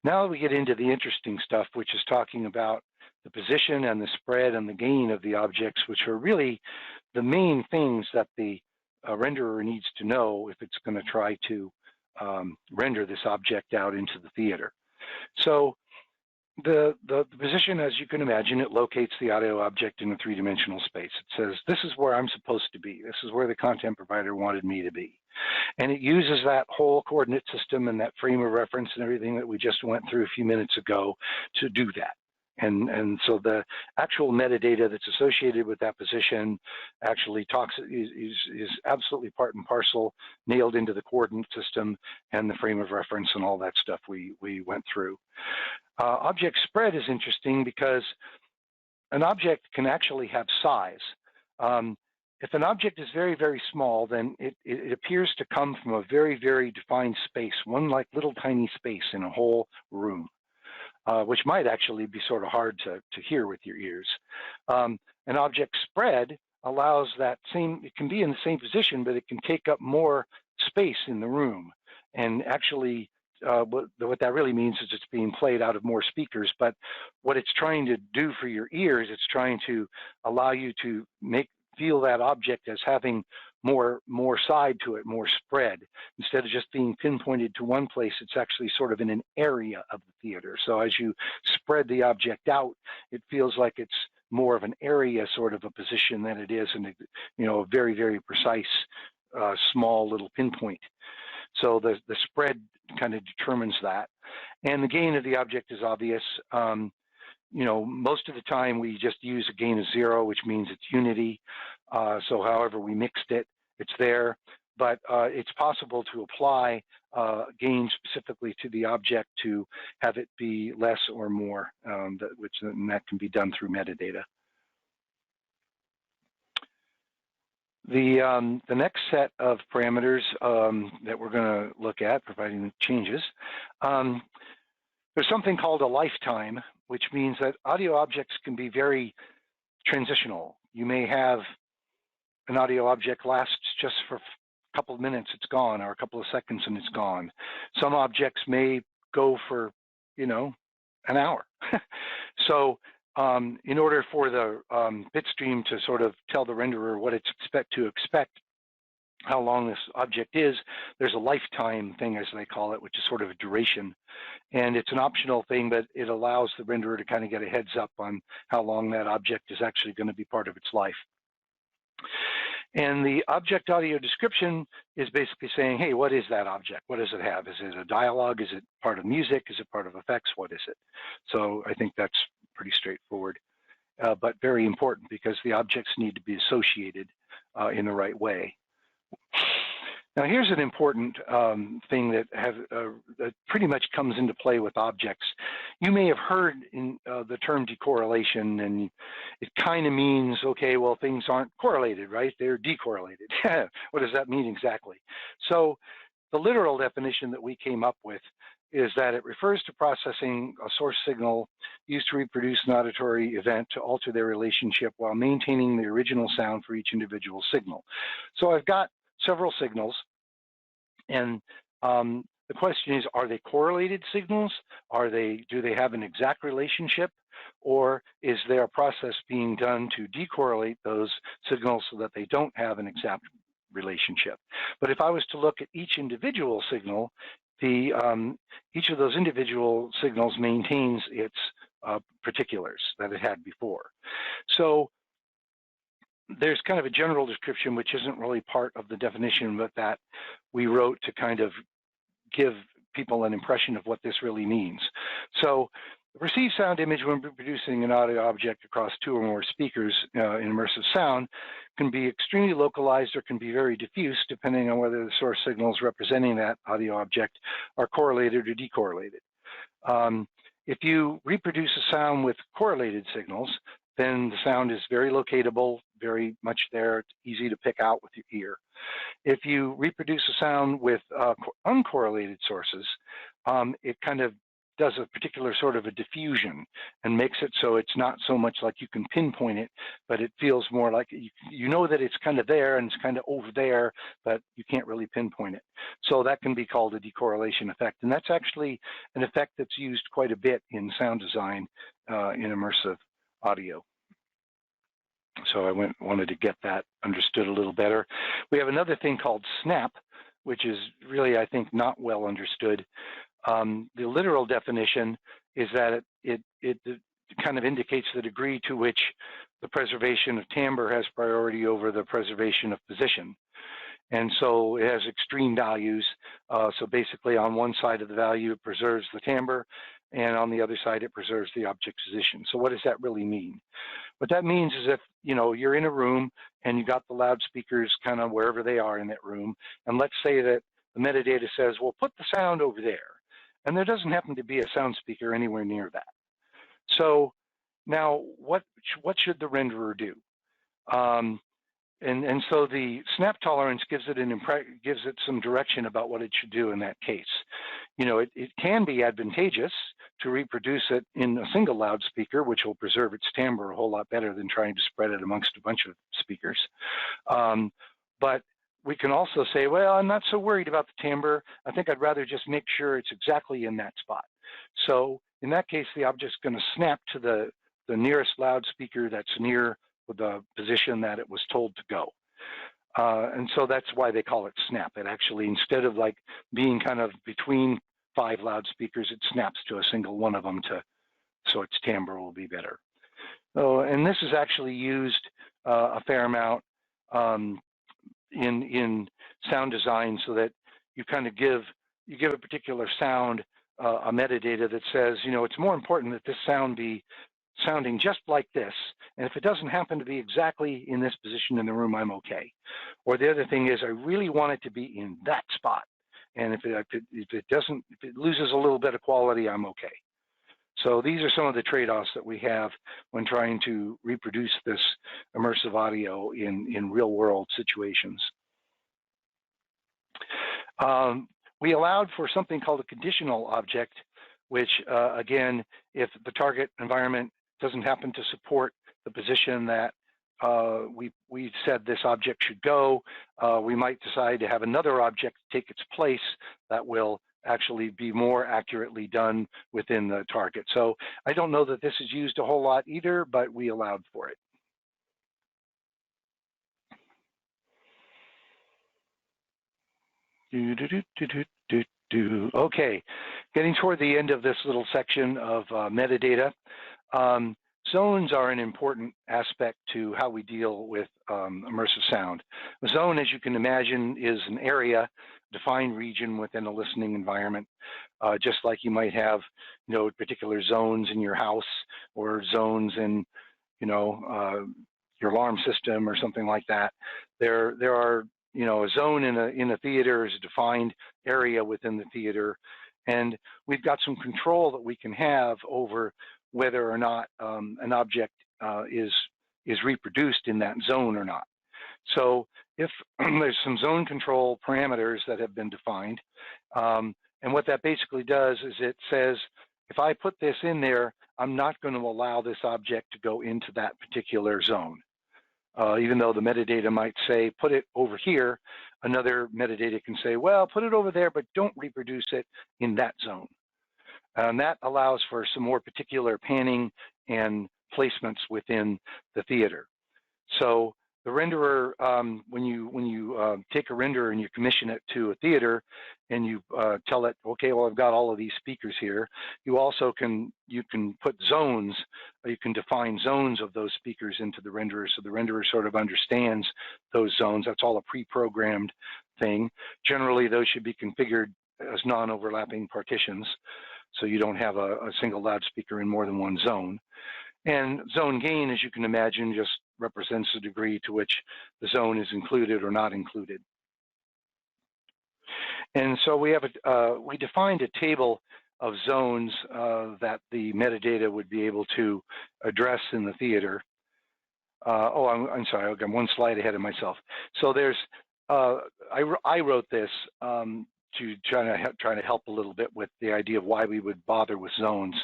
Speaker 2: Now we get into the interesting stuff, which is talking about the position and the spread and the gain of the objects, which are really the main things that the renderer needs to know if it's going to try to render this object out into the theater. So the position, as you can imagine, it locates the audio object in a three-dimensional space. It says, this is where I'm supposed to be. This is where the content provider wanted me to be. And it uses that whole coordinate system and that frame of reference and everything that we just went through a few minutes ago to do that. And so the actual metadata that's associated with that position actually is absolutely part and parcel nailed into the coordinate system and the frame of reference and all that stuff we went through. Object spread is interesting because an object can actually have size. If an object is very, very small, then it appears to come from a very, very defined space, one like little tiny space in a whole room. Which might actually be sort of hard to hear with your ears. An object spread allows that it can be in the same position, but it can take up more space in the room. And actually, what that really means is it's being played out of more speakers, but what it's trying to do for your ears, it's trying to allow you to feel that object as having more side to it, more spread. Instead of just being pinpointed to one place, it's actually sort of in an area of the theater. So as you spread the object out, it feels like it's more of an area sort of a position than it is in a very, very precise, small little pinpoint. So the spread kind of determines that. And the gain of the object is obvious. Most of the time we just use a gain of 0, which means it's unity. So however we mixed it, it's there. But it's possible to apply gain specifically to the object to have it be less or more, and that can be done through metadata. The next set of parameters that we're going to look at, providing changes, there's something called a lifetime, which means that audio objects can be very transitional. You may have an audio object lasts just for a couple of minutes, it's gone, or a couple of seconds and it's gone. Some objects may go for, an hour. So in order for the bitstream to sort of tell the renderer what it's expect how long this object is, there's a lifetime thing, as they call it, which is sort of a duration. And it's an optional thing, but it allows the renderer to kind of get a heads up on how long that object is actually going to be part of its life. And the object audio description is basically saying, hey, what is that object? What does it have? Is it a dialogue? Is it part of music? Is it part of effects? What is it? So I think that's pretty straightforward, but very important because the objects need to be associated in the right way. Now, here's an important thing that that pretty much comes into play with objects. You may have heard in the term decorrelation, and it kind of means, okay, well, things aren't correlated, right? They're decorrelated. What does that mean exactly? So the literal definition that we came up with is that it refers to processing a source signal used to reproduce an auditory event to alter their relationship while maintaining the original sound for each individual signal. So I've got several signals, and the question is, are they correlated signals? Do they have an exact relationship? Or is there a process being done to decorrelate those signals so that they don't have an exact relationship? But if I was to look at each individual signal, each of those individual signals maintains its particulars that it had before. So there's kind of a general description, which isn't really part of the definition, but that we wrote to kind of give people an impression of what this really means. So the received sound image when producing an audio object across two or more speakers in immersive sound can be extremely localized or can be very diffuse depending on whether the source signals representing that audio object are correlated or decorrelated. If you reproduce a sound with correlated signals, then the sound is very locatable, very much there, it's easy to pick out with your ear. If you reproduce a sound with uncorrelated sources, it kind of does a particular sort of a diffusion and makes it so it's not so much like you can pinpoint it, but it feels more like you know that it's kind of there and it's kind of over there, but you can't really pinpoint it. So that can be called a decorrelation effect. And that's actually an effect that's used quite a bit in sound design in immersive audio. So I wanted to get that understood a little better. We have another thing called snap, which is really, I think, not well understood. The literal definition is that it kind of indicates the degree to which the preservation of timbre has priority over the preservation of position. And so it has extreme values. So basically on one side of the value, it preserves the timbre, and on the other side, it preserves the object's position. So what does that really mean? What that means is if you're in a room and you got the loudspeakers kind of wherever they are in that room, and let's say that the metadata says, well, put the sound over there. And there doesn't happen to be a sound speaker anywhere near that. So now what should the renderer do? And so the snap tolerance gives it some direction about what it should do in that case. It can be advantageous to reproduce it in a single loudspeaker, which will preserve its timbre a whole lot better than trying to spread it amongst a bunch of speakers. But we can also say, well, I'm not so worried about the timbre. I think I'd rather just make sure it's exactly in that spot. So in that case, the object's going to snap to the nearest loudspeaker that's near the position that it was told to go. And so that's why they call it snap. It actually, instead of like being kind of between 5 loudspeakers, it snaps to a single one of them so its timbre will be better. So, and this is actually used a fair amount in sound design, so that you kind of give a particular sound a metadata that says, it's more important that this sound be sounding just like this, and if it doesn't happen to be exactly in this position in the room, I'm okay. Or the other thing is, I really want it to be in that spot, and if it loses a little bit of quality, I'm okay. So these are some of the trade-offs that we have when trying to reproduce this immersive audio in real-world situations. We allowed for something called a conditional object, which, again, if the target environment doesn't happen to support the position that we said this object should go, we might decide to have another object take its place that will actually be more accurately done within the target. So I don't know that this is used a whole lot either, but we allowed for it. Okay, getting toward the end of this little section of metadata. Zones are an important aspect to how we deal with immersive sound. A zone, as you can imagine, is an area, defined region within a listening environment, just like you might have, particular zones in your house or zones in, your alarm system or something like that. There are a zone in a theater is a defined area within the theater, and we've got some control that we can have over whether or not an object is reproduced in that zone or not. So if there's some zone control parameters that have been defined, and what that basically does is it says, if I put this in there, I'm not going to allow this object to go into that particular zone. Even though the metadata might say, put it over here, another metadata can say, well, put it over there, but don't reproduce it in that zone. And that allows for some more particular panning and placements within the theater. So the renderer, when you take a renderer and you commission it to a theater and you tell it, okay, well, I've got all of these speakers here, you also can put zones, or you can define zones of those speakers into the renderer, so the renderer sort of understands those zones. That's all a pre-programmed thing. Generally, those should be configured as non-overlapping partitions, so you don't have a single loudspeaker in more than one zone. And zone gain, as you can imagine, just represents the degree to which the zone is included or not included. And so we defined a table of zones that the metadata would be able to address in the theater. I'm sorry, I'm one slide ahead of myself. So there's, I wrote this to try to help a little bit with the idea of why we would bother with zones.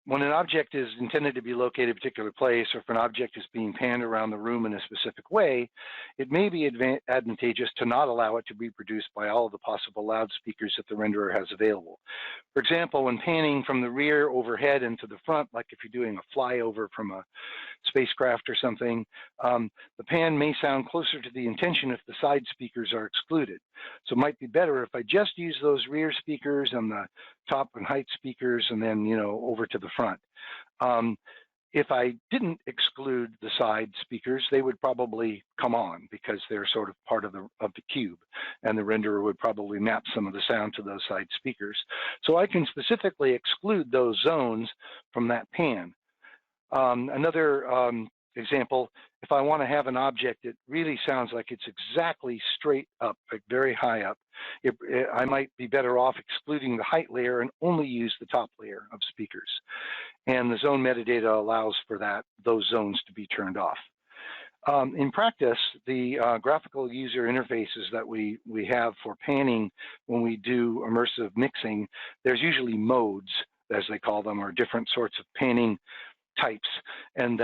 Speaker 2: When an object is intended to be located in a particular place, or if an object is being panned around the room in a specific way, it may be advantageous to not allow it to be reproduced by all of the possible loudspeakers that the renderer has available. For example, when panning from the rear overhead into the front, like if you're doing a flyover from a spacecraft or something, the pan may sound closer to the intention if the side speakers are excluded. So it might be better if I just use those rear speakers and the top and height speakers and then, over to the front. If I didn't exclude the side speakers, they would probably come on because they're sort of part of the cube, and the renderer would probably map some of the sound to those side speakers. So I can specifically exclude those zones from that pan. Another example, if I want to have an object that really sounds like it's exactly straight up, like very high up, I might be better off excluding the height layer and only use the top layer of speakers. And the zone metadata allows for those zones to be turned off. In practice, the graphical user interfaces that we have for panning when we do immersive mixing, there's usually modes, as they call them, or different sorts of panning types, and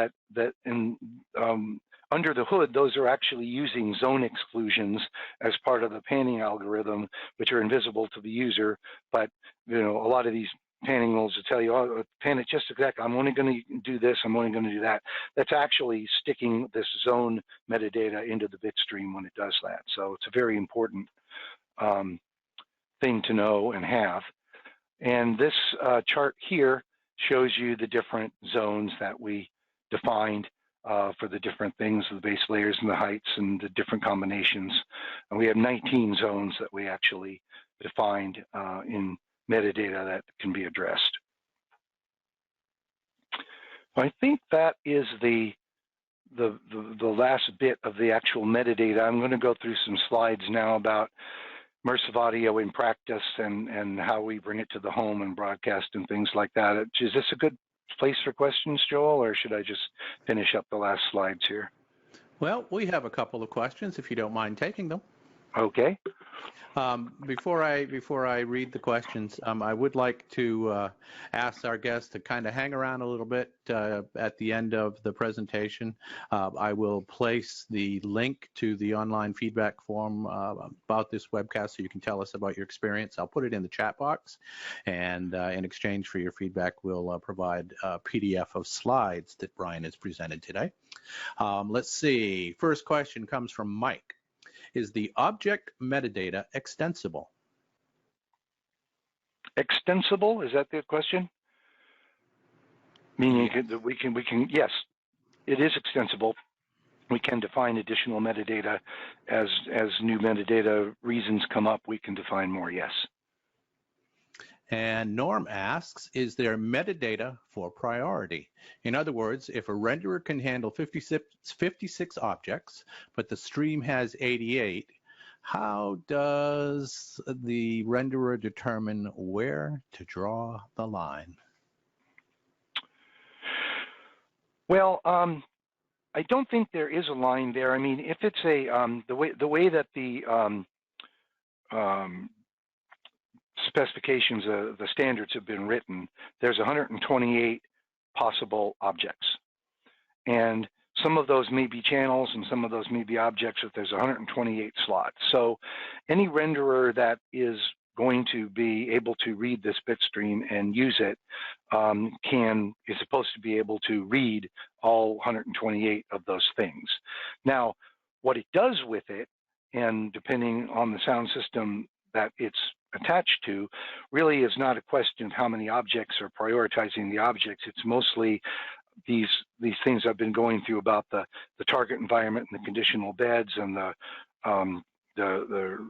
Speaker 2: under the hood, those are actually using zone exclusions as part of the panning algorithm, which are invisible to the user. But a lot of these panning rules will tell you, oh, pan it just exactly. I'm only going to do this. I'm only going to do that. That's actually sticking this zone metadata into the bit stream when it does that. So it's a very important thing to know and have. And this chart here shows you the different zones that we defined for the different things, the base layers and the heights and the different combinations. And we have 19 zones that we actually defined in metadata that can be addressed. I think that is the last bit of the actual metadata. I'm going to go through some slides now about immersive audio in practice and how we bring it to the home and broadcast and things like that. Is this a good place for questions, Joel, or should I just finish up the last slides here?
Speaker 1: Well, we have a couple of questions if you don't mind taking them.
Speaker 2: Okay.
Speaker 1: Before I read the questions, I would like to ask our guests to kind of hang around a little bit at the end of the presentation. I will place the link to the online feedback form about this webcast so you can tell us about your experience. I'll put it in the chat box, and in exchange for your feedback, we'll provide a PDF of slides that Brian has presented today. Let's see. First question comes from Mike. Is the object metadata extensible?
Speaker 2: Extensible? Is that the question? Meaning that we can, yes, it is extensible. We can define additional metadata as new metadata reasons come up. We can define more, yes.
Speaker 1: And Norm asks, is there metadata for priority? In other words, if a renderer can handle 56 objects, but the stream has 88, how does the renderer determine where to draw the line?
Speaker 2: Well, I don't think there is a line there. I mean, if it's a the way that the specifications, the standards have been written, there's 128 possible objects, and some of those may be channels and some of those may be objects, but there's 128 slots. So any renderer that is going to be able to read this bit stream and use it is supposed to be able to read all 128 of those things. Now, what it does with it, and depending on the sound system that it's attached to, really is not a question of how many objects or prioritizing the objects. It's mostly these things I've been going through about the target environment and the conditional beds and the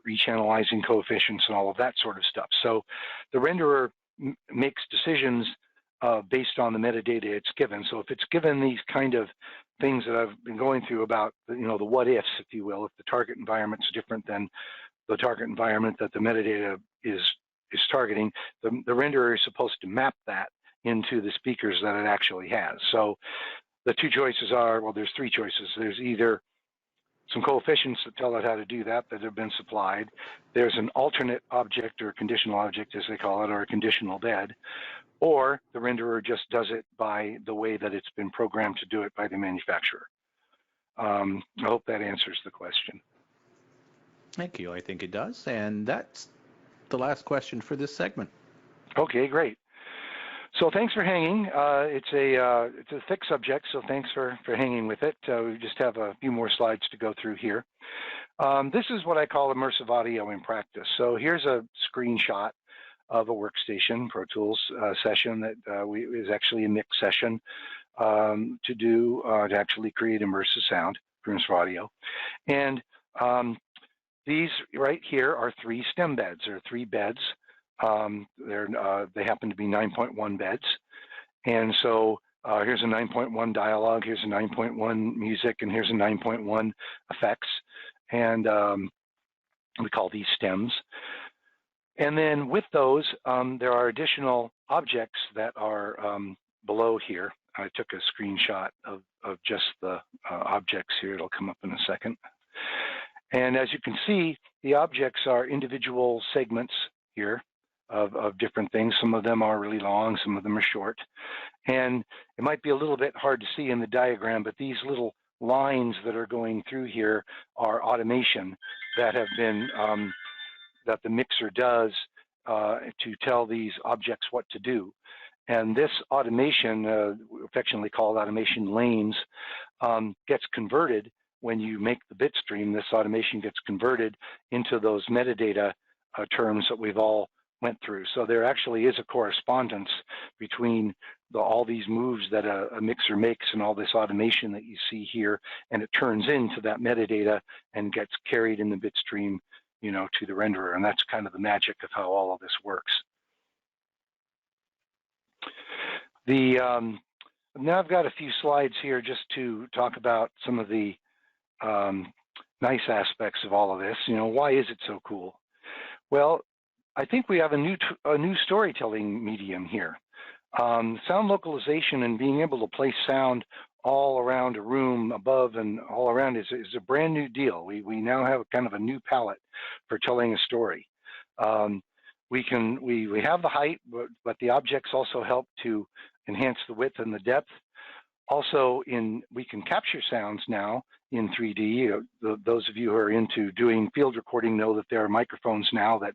Speaker 2: rechannelizing coefficients and all of that sort of stuff. So the renderer makes decisions based on the metadata it's given. So if it's given these kind of things that I've been going through about, the what ifs, if you will, if the target environment's different than the target environment that the metadata is targeting, the renderer is supposed to map that into the speakers that it actually has. So the two choices are, well, there's three choices. There's either some coefficients that tell it how to do that have been supplied. There's an alternate object or conditional object, as they call it, or a conditional bed, or the renderer just does it by the way that it's been programmed to do it by the manufacturer. I hope that answers the question.
Speaker 1: Thank you. I think it does. And that's the last question for this segment.
Speaker 2: Okay, great. So thanks for hanging. It's a thick subject, so thanks for hanging with it. We just have a few more slides to go through here. This is what I call immersive audio in practice. So here's a screenshot of a workstation Pro Tools session that is actually a mix session to actually create immersive sound, immersive audio. And these right here are three stem beds, or three beds. They happen to be 9.1 beds. And so here's a 9.1 dialogue, here's a 9.1 music, and here's a 9.1 effects. And we call these stems. And then with those, there are additional objects that are below here. I took a screenshot of just the objects here. It'll come up in a second. And as you can see, the objects are individual segments here of different things. Some of them are really long, some of them are short. And it might be a little bit hard to see in the diagram, but these little lines that are going through here are automation that have been, that the mixer does to tell these objects what to do. And this automation, affectionately called automation lanes, gets converted when you make the bit stream. This automation gets converted into those metadata terms that we've all went through. So there actually is a correspondence between all these moves that a mixer makes and all this automation that you see here, and it turns into that metadata and gets carried in the bit stream, to the renderer. And that's kind of the magic of how all of this works. Now I've got a few slides here just to talk about some of the nice aspects of all of this. Why is it so cool? Well, I think we have a new storytelling medium here. Sound localization and being able to place sound all around a room, above and all around is a brand new deal. We now have kind of a new palette for telling a story. We have the height, but the objects also help to enhance the width and the depth. Also, we can capture sounds now in 3D. Those of you who are into doing field recording know that there are microphones now that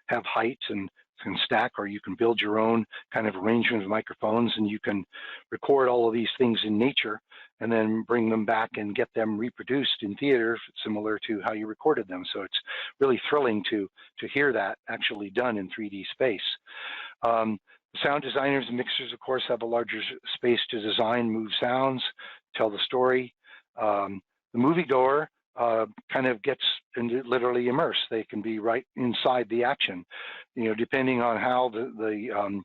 Speaker 2: have heights and can stack, or you can build your own kind of arrangement of microphones, and you can record all of these things in nature and then bring them back and get them reproduced in theater, similar to how you recorded them. So it's really thrilling to hear that actually done in 3D space. Sound designers and mixers, of course, have a larger space to design, move sounds, tell the story. The moviegoer kind of gets literally immersed. They can be right inside the action, depending on how the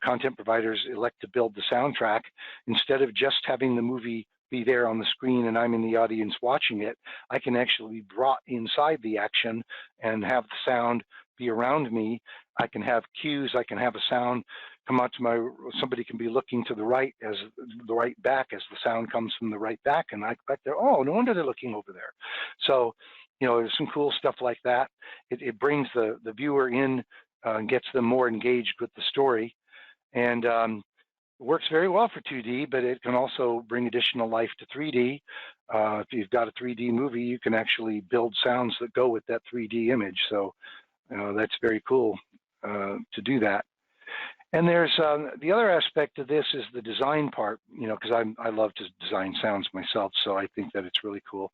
Speaker 2: content providers elect to build the soundtrack. Instead of just having the movie be there on the screen and I'm in the audience watching it, I can actually be brought inside the action and have the sound be around me. I can have cues. I can have a sound come out to somebody can be looking to the right as the right back as the sound comes from the right back, and I back there, oh, no wonder they're looking over there. So, there's some cool stuff like that. It brings the viewer in and gets them more engaged with the story, and works very well for 2D, but it can also bring additional life to 3D. If you've got a 3D movie, you can actually build sounds that go with that 3D image. So that's very cool to do that. And there's the other aspect of this is the design part, because I love to design sounds myself, so I think that it's really cool.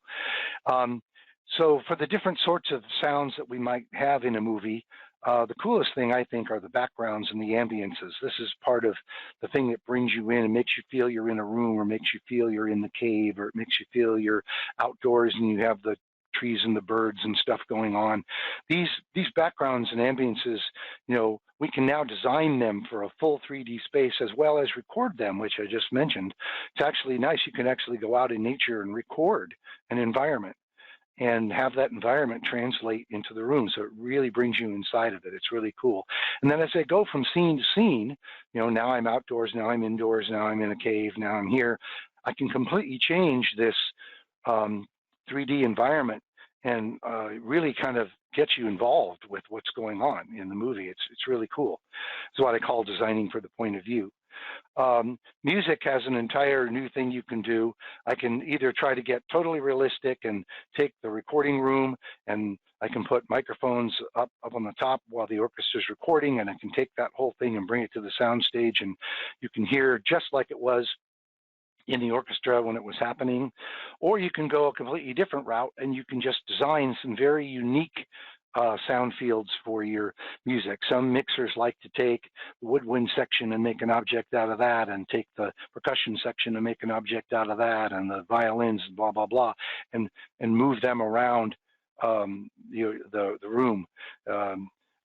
Speaker 2: So for the different sorts of sounds that we might have in a movie, the coolest thing, I think, are the backgrounds and the ambiences. This is part of the thing that brings you in and makes you feel you're in a room, or makes you feel you're in the cave, or it makes you feel you're outdoors and you have the trees and the birds and stuff going on. These backgrounds and ambiences, we can now design them for a full 3D space as well as record them, which I just mentioned. It's actually nice. You can actually go out in nature and record an environment and have that environment translate into the room. So it really brings you inside of it. It's really cool. And then as I go from scene to scene, now I'm outdoors, now I'm indoors, now I'm in a cave, now I'm here, I can completely change this 3D environment and really kind of get you involved with what's going on in the movie. It's really cool. It's what I call designing for the point of view. Music has an entire new thing you can do. I can either try to get totally realistic and take the recording room, and I can put microphones up on the top while the orchestra's recording, and I can take that whole thing and bring it to the sound stage, and you can hear just like it was in the orchestra when it was happening. Or you can go a completely different route and you can just design some very unique sound fields for your music. Some mixers like to take the woodwind section and make an object out of that, and take the percussion section and make an object out of that, and the violins, blah, blah, blah, and move them around the room.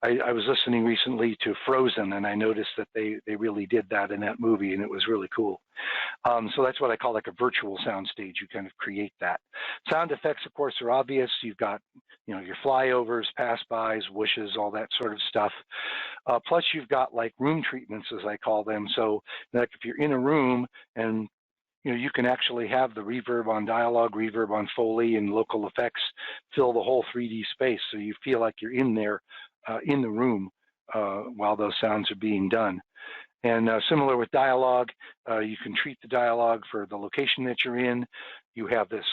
Speaker 2: I was listening recently to Frozen, and I noticed that they really did that in that movie, and it was really cool. So that's what I call like a virtual sound stage. You kind of create that. Sound effects, of course, are obvious. You've got, your flyovers, pass-bys, whooshes, all that sort of stuff. Plus, you've got like room treatments, as I call them. So like if you're in a room and you can actually have the reverb on dialogue, reverb on Foley, and local effects fill the whole 3D space, so you feel like you're in there in the room while those sounds are being done. And similar with dialogue, you can treat the dialogue for the location that you're in. You have this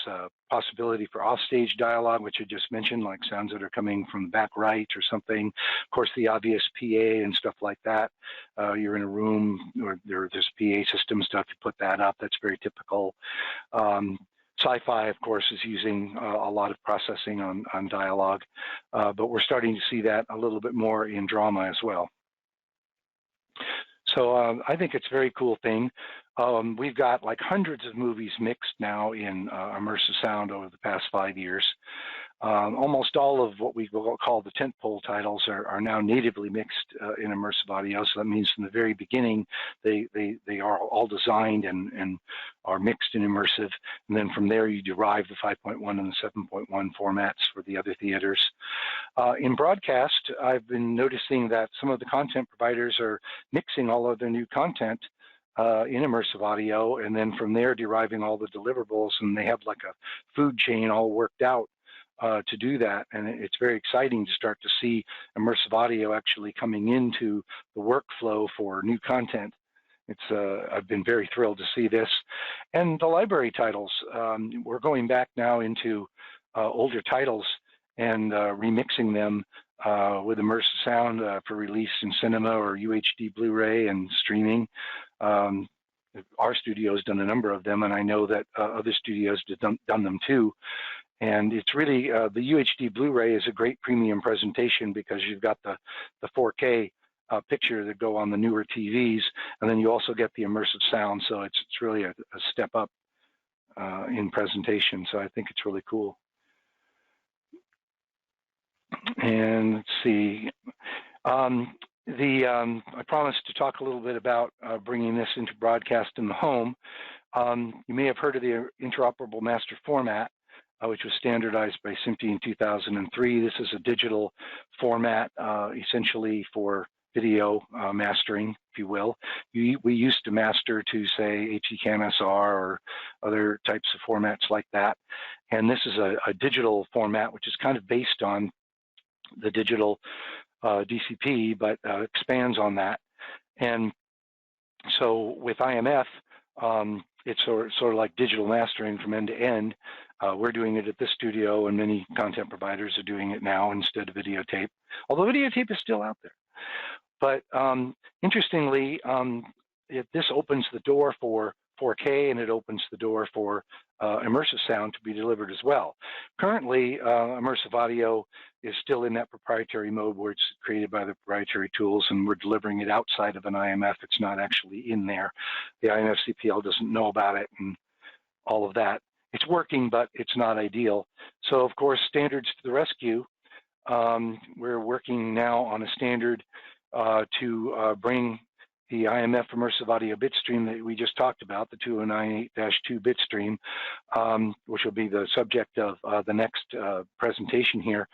Speaker 2: possibility for offstage dialogue, which I just mentioned, like sounds that are coming from the back right or something. Of course, the obvious PA and stuff like that. You're in a room, or there's PA system stuff, you put that up. That's very typical. Sci-fi, of course, is using a lot of processing on dialogue, but we're starting to see that a little bit more in drama as well. So I think it's a very cool thing. We've got like hundreds of movies mixed now in immersive sound over the past 5 years. Almost all of what we call the tentpole titles are now natively mixed in immersive audio. So that means from the very beginning, they are all designed and are mixed in immersive. And then from there, you derive the 5.1 and the 7.1 formats for the other theaters. In broadcast, I've been noticing that some of the content providers are mixing all of their new content in immersive audio, and then from there deriving all the deliverables, and they have like a food chain all worked out to do that. And it's very exciting to start to see immersive audio actually coming into the workflow for new content. I've been very thrilled to see this. And the library titles, we're going back now into older titles and remixing them with immersive sound for release in cinema or UHD Blu-ray and streaming. Our studio's done a number of them, and I know that other studios have done them too. And it's really, the UHD Blu-ray is a great premium presentation because you've got the 4K picture that go on the newer TVs, and then you also get the immersive sound. So it's really a step up in presentation. So I think it's really cool. And let's see. I promised to talk a little bit about bringing this into broadcast in the home. You may have heard of the interoperable master format, which was standardized by SMPTE in 2003. This is a digital format, essentially for video mastering, if you will. We used to master to, say, HDCAM SR or other types of formats like that. And this is a digital format, which is kind of based on the digital DCP, but expands on that. And so with IMF, it's sort of like digital mastering from end to end. We're doing it at this studio, and many content providers are doing it now instead of videotape, although videotape is still out there. But interestingly, this opens the door for 4K, and it opens the door for immersive sound to be delivered as well. Currently, immersive audio is still in that proprietary mode where it's created by the proprietary tools, and we're delivering it outside of an IMF. It's not actually in there. The IMF CPL doesn't know about it and all of that. It's working, but it's not ideal. So, of course, standards to the rescue. We're working now on a standard to bring the IMF immersive audio bit stream that we just talked about, the 2098-2 bit stream, which will be the subject of the next presentation here.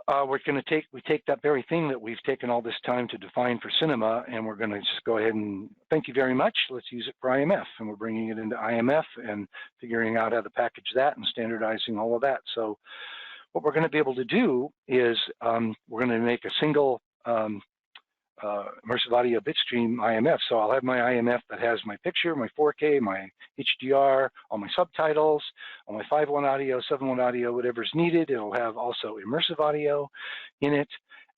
Speaker 2: We're going to take that very thing that we've taken all this time to define for cinema, and we're going to just go ahead and thank you very much. Let's use it for IMF, and we're bringing it into IMF and figuring out how to package that and standardizing all of that. So what we're going to be able to do is we're going to make a single immersive audio bitstream IMF. So I'll have my IMF that has my picture, my 4K, my HDR, all my subtitles, all my 5.1 audio, 7.1 audio, whatever's needed. It'll have also immersive audio in it.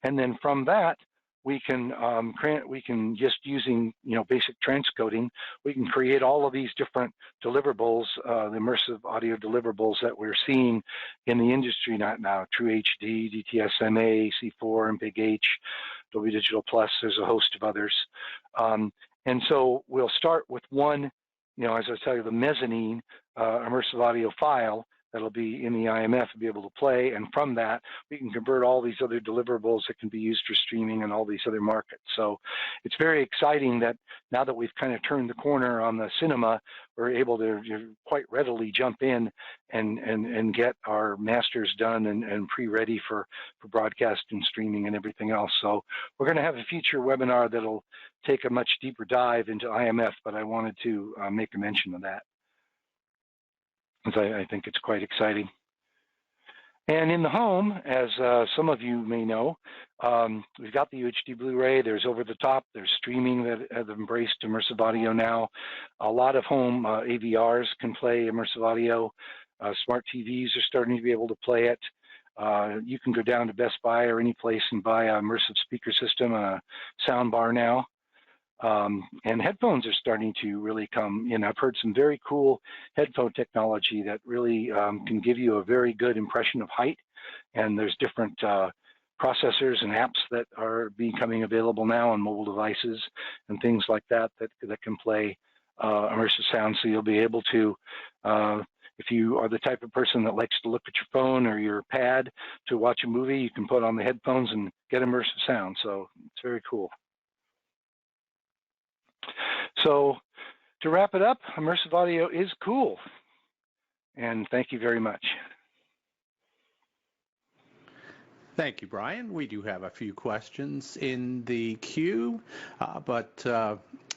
Speaker 2: And then from that, we can just using basic transcoding, we can create all of these different deliverables, the immersive audio deliverables that we're seeing in the industry now, True HD, DTSMA, C4, MPEG-H, Dolby Digital Plus. There's a host of others, and so we'll start with one, as I tell you, the mezzanine immersive audio file that'll be in the IMF and be able to play. And from that, we can convert all these other deliverables that can be used for streaming and all these other markets. So it's very exciting that now that we've kind of turned the corner on the cinema, we're able to quite readily jump in and get our masters done and pre-ready for broadcast and streaming and everything else. So we're going to have a future webinar that'll take a much deeper dive into IMF, but I wanted to make a mention of that, because I think it's quite exciting. And in the home, as some of you may know, we've got the UHD Blu-ray, there's over-the-top, there's streaming that have embraced immersive audio now. A lot of home AVRs can play immersive audio. Smart TVs are starting to be able to play it. You can go down to Best Buy or any place and buy an immersive speaker system, a sound bar now. And headphones are starting to really come in. I've heard some very cool headphone technology that really can give you a very good impression of height. And there's different processors and apps that are becoming available now on mobile devices and things like that that can play immersive sound. So you'll be able to, if you are the type of person that likes to look at your phone or your pad to watch a movie, you can put on the headphones and get immersive sound. So it's very cool. So to wrap it up, immersive audio is cool. And thank you very much.
Speaker 1: Thank you, Brian. We do have a few questions in the queue, but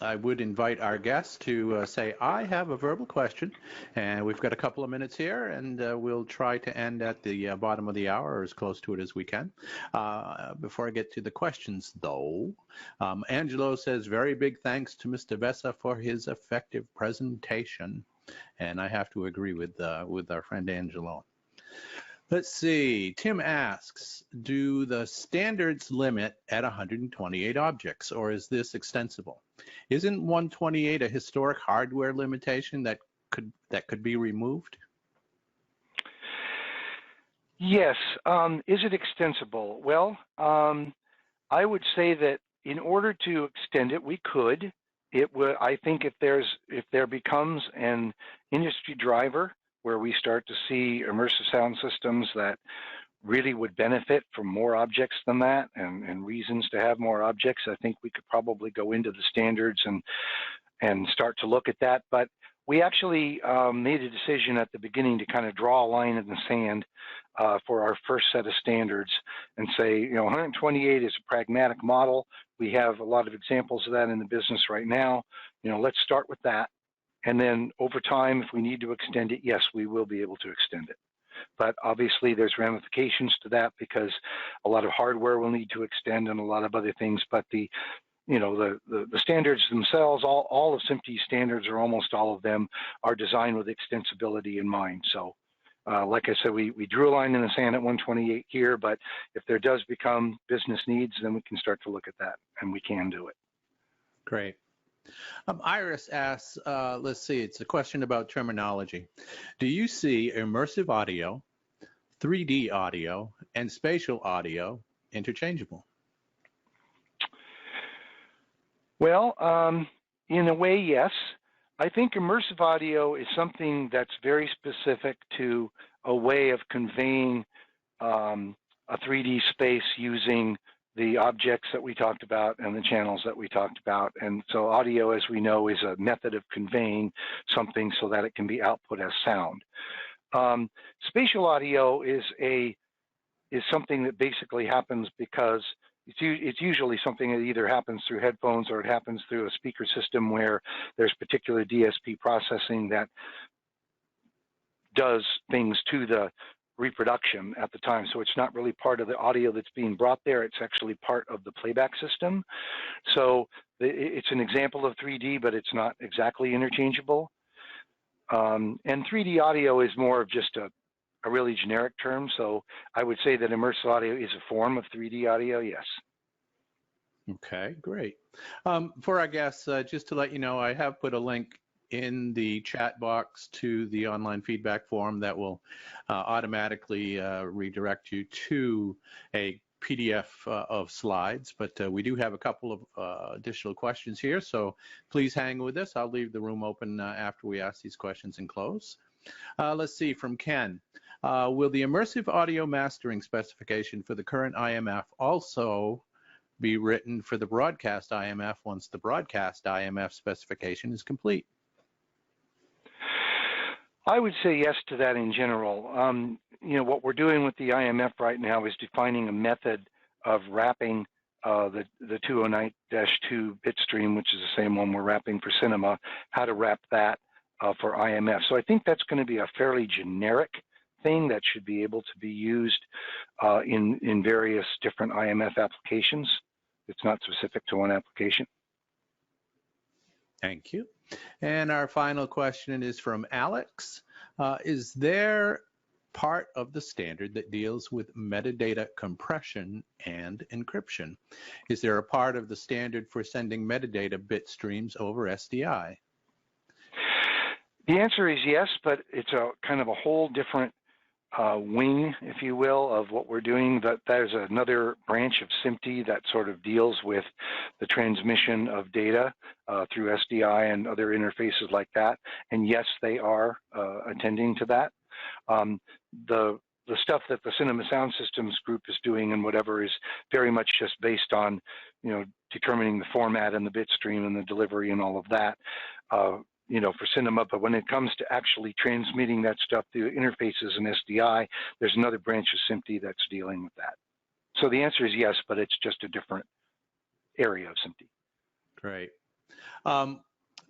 Speaker 1: I would invite our guests to say, I have a verbal question, and we've got a couple of minutes here, and we'll try to end at the bottom of the hour, or as close to it as we can. Before I get to the questions, though, Angelo says, very big thanks to Mr. Vessa for his effective presentation, and I have to agree with our friend Angelo. Let's see, Tim asks, do the standards limit at 128 objects, or is this extensible? Isn't 128 a historic hardware limitation that could be removed?
Speaker 2: Yes. Is it extensible? Well, I would say that in order to extend it, we could. It would. I think if there becomes an industry driver where we start to see immersive sound systems that really would benefit from more objects than that and reasons to have more objects, I think we could probably go into the standards and start to look at that. But we actually made a decision at the beginning to kind of draw a line in the sand for our first set of standards and say, 128 is a pragmatic model. We have a lot of examples of that in the business right now. Let's start with that. And then over time, if we need to extend it, yes, we will be able to extend it. But obviously there's ramifications to that because a lot of hardware will need to extend and a lot of other things. But the standards themselves, all of SMPTE standards, or almost all of them, are designed with extensibility in mind. So like I said, we drew a line in the sand at 128 here, but if there does become business needs, then we can start to look at that, and we can do it.
Speaker 1: Great. Iris asks, let's see, it's a question about terminology. Do you see immersive audio, 3D audio, and spatial audio interchangeable?
Speaker 2: Well, in a way, yes. I think immersive audio is something that's very specific to a way of conveying a 3D space using the objects that we talked about and the channels that we talked about. And so audio, as we know, is a method of conveying something so that it can be output as sound. Spatial audio is something that basically happens because it's usually something that either happens through headphones or it happens through a speaker system where there's particular DSP processing that does things to the reproduction at the time. So it's not really part of the audio that's being brought there. It's actually part of the playback system. So it's an example of 3D, but it's not exactly interchangeable. And 3D audio is more of just a really generic term. So I would say that immersive audio is a form of 3D audio, yes.
Speaker 1: Okay, great. For our guests, just to let you know, I have put a link in the chat box to the online feedback form that will automatically redirect you to a PDF of slides, but we do have a couple of additional questions here, so please hang with us. I'll leave the room open after we ask these questions and close. Let's see, from Ken. Will the immersive audio mastering specification for the current IMF also be written for the broadcast IMF once the broadcast IMF specification is complete?
Speaker 2: I would say yes to that in general. What we're doing with the IMF right now is defining a method of wrapping the 209-2 bit stream, which is the same one we're wrapping for cinema, how to wrap that for IMF. So I think that's going to be a fairly generic thing that should be able to be used in various different IMF applications. It's not specific to one application.
Speaker 1: Thank you. And our final question is from Alex. Is there part of the standard that deals with metadata compression and encryption? Is there a part of the standard for sending metadata bit streams over SDI?
Speaker 2: The answer is yes, but it's a kind of a whole different wing, if you will, of what we're doing. There's another branch of SMPTE that sort of deals with the transmission of data through SDI and other interfaces like that. And yes, they are attending to that. The stuff that the Cinema Sound Systems group is doing and whatever is very much just based on, determining the format and the bit stream and the delivery and all of that. For cinema, but when it comes to actually transmitting that stuff through interfaces and SDI, there's another branch of SMPTE that's dealing with that. So the answer is yes, but it's just a different area of SMPTE.
Speaker 1: Great.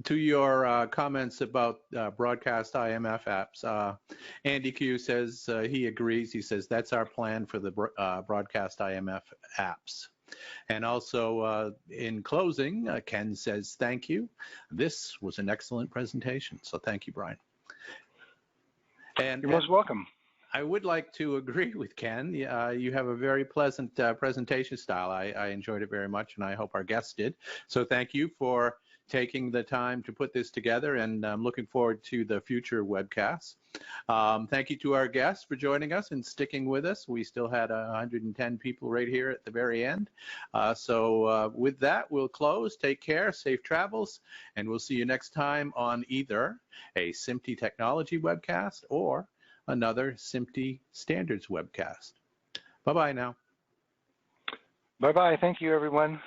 Speaker 1: To your comments about broadcast IMF apps, Andy Q says he agrees. He says that's our plan for the broadcast IMF apps. And also, in closing, Ken says, thank you. This was an excellent presentation. So thank you, Brian. And
Speaker 2: you're most welcome.
Speaker 1: I would like to agree with Ken. You have a very pleasant presentation style. I enjoyed it very much, and I hope our guests did. So thank you for taking the time to put this together, and I'm looking forward to the future webcasts. Thank you to our guests for joining us and sticking with us. We still had 110 people right here at the very end. So with that, we'll close. Take care, safe travels, and we'll see you next time on either a SMPTE Technology webcast or another SMPTE Standards webcast. Bye-bye now.
Speaker 2: Bye-bye. Thank you, everyone.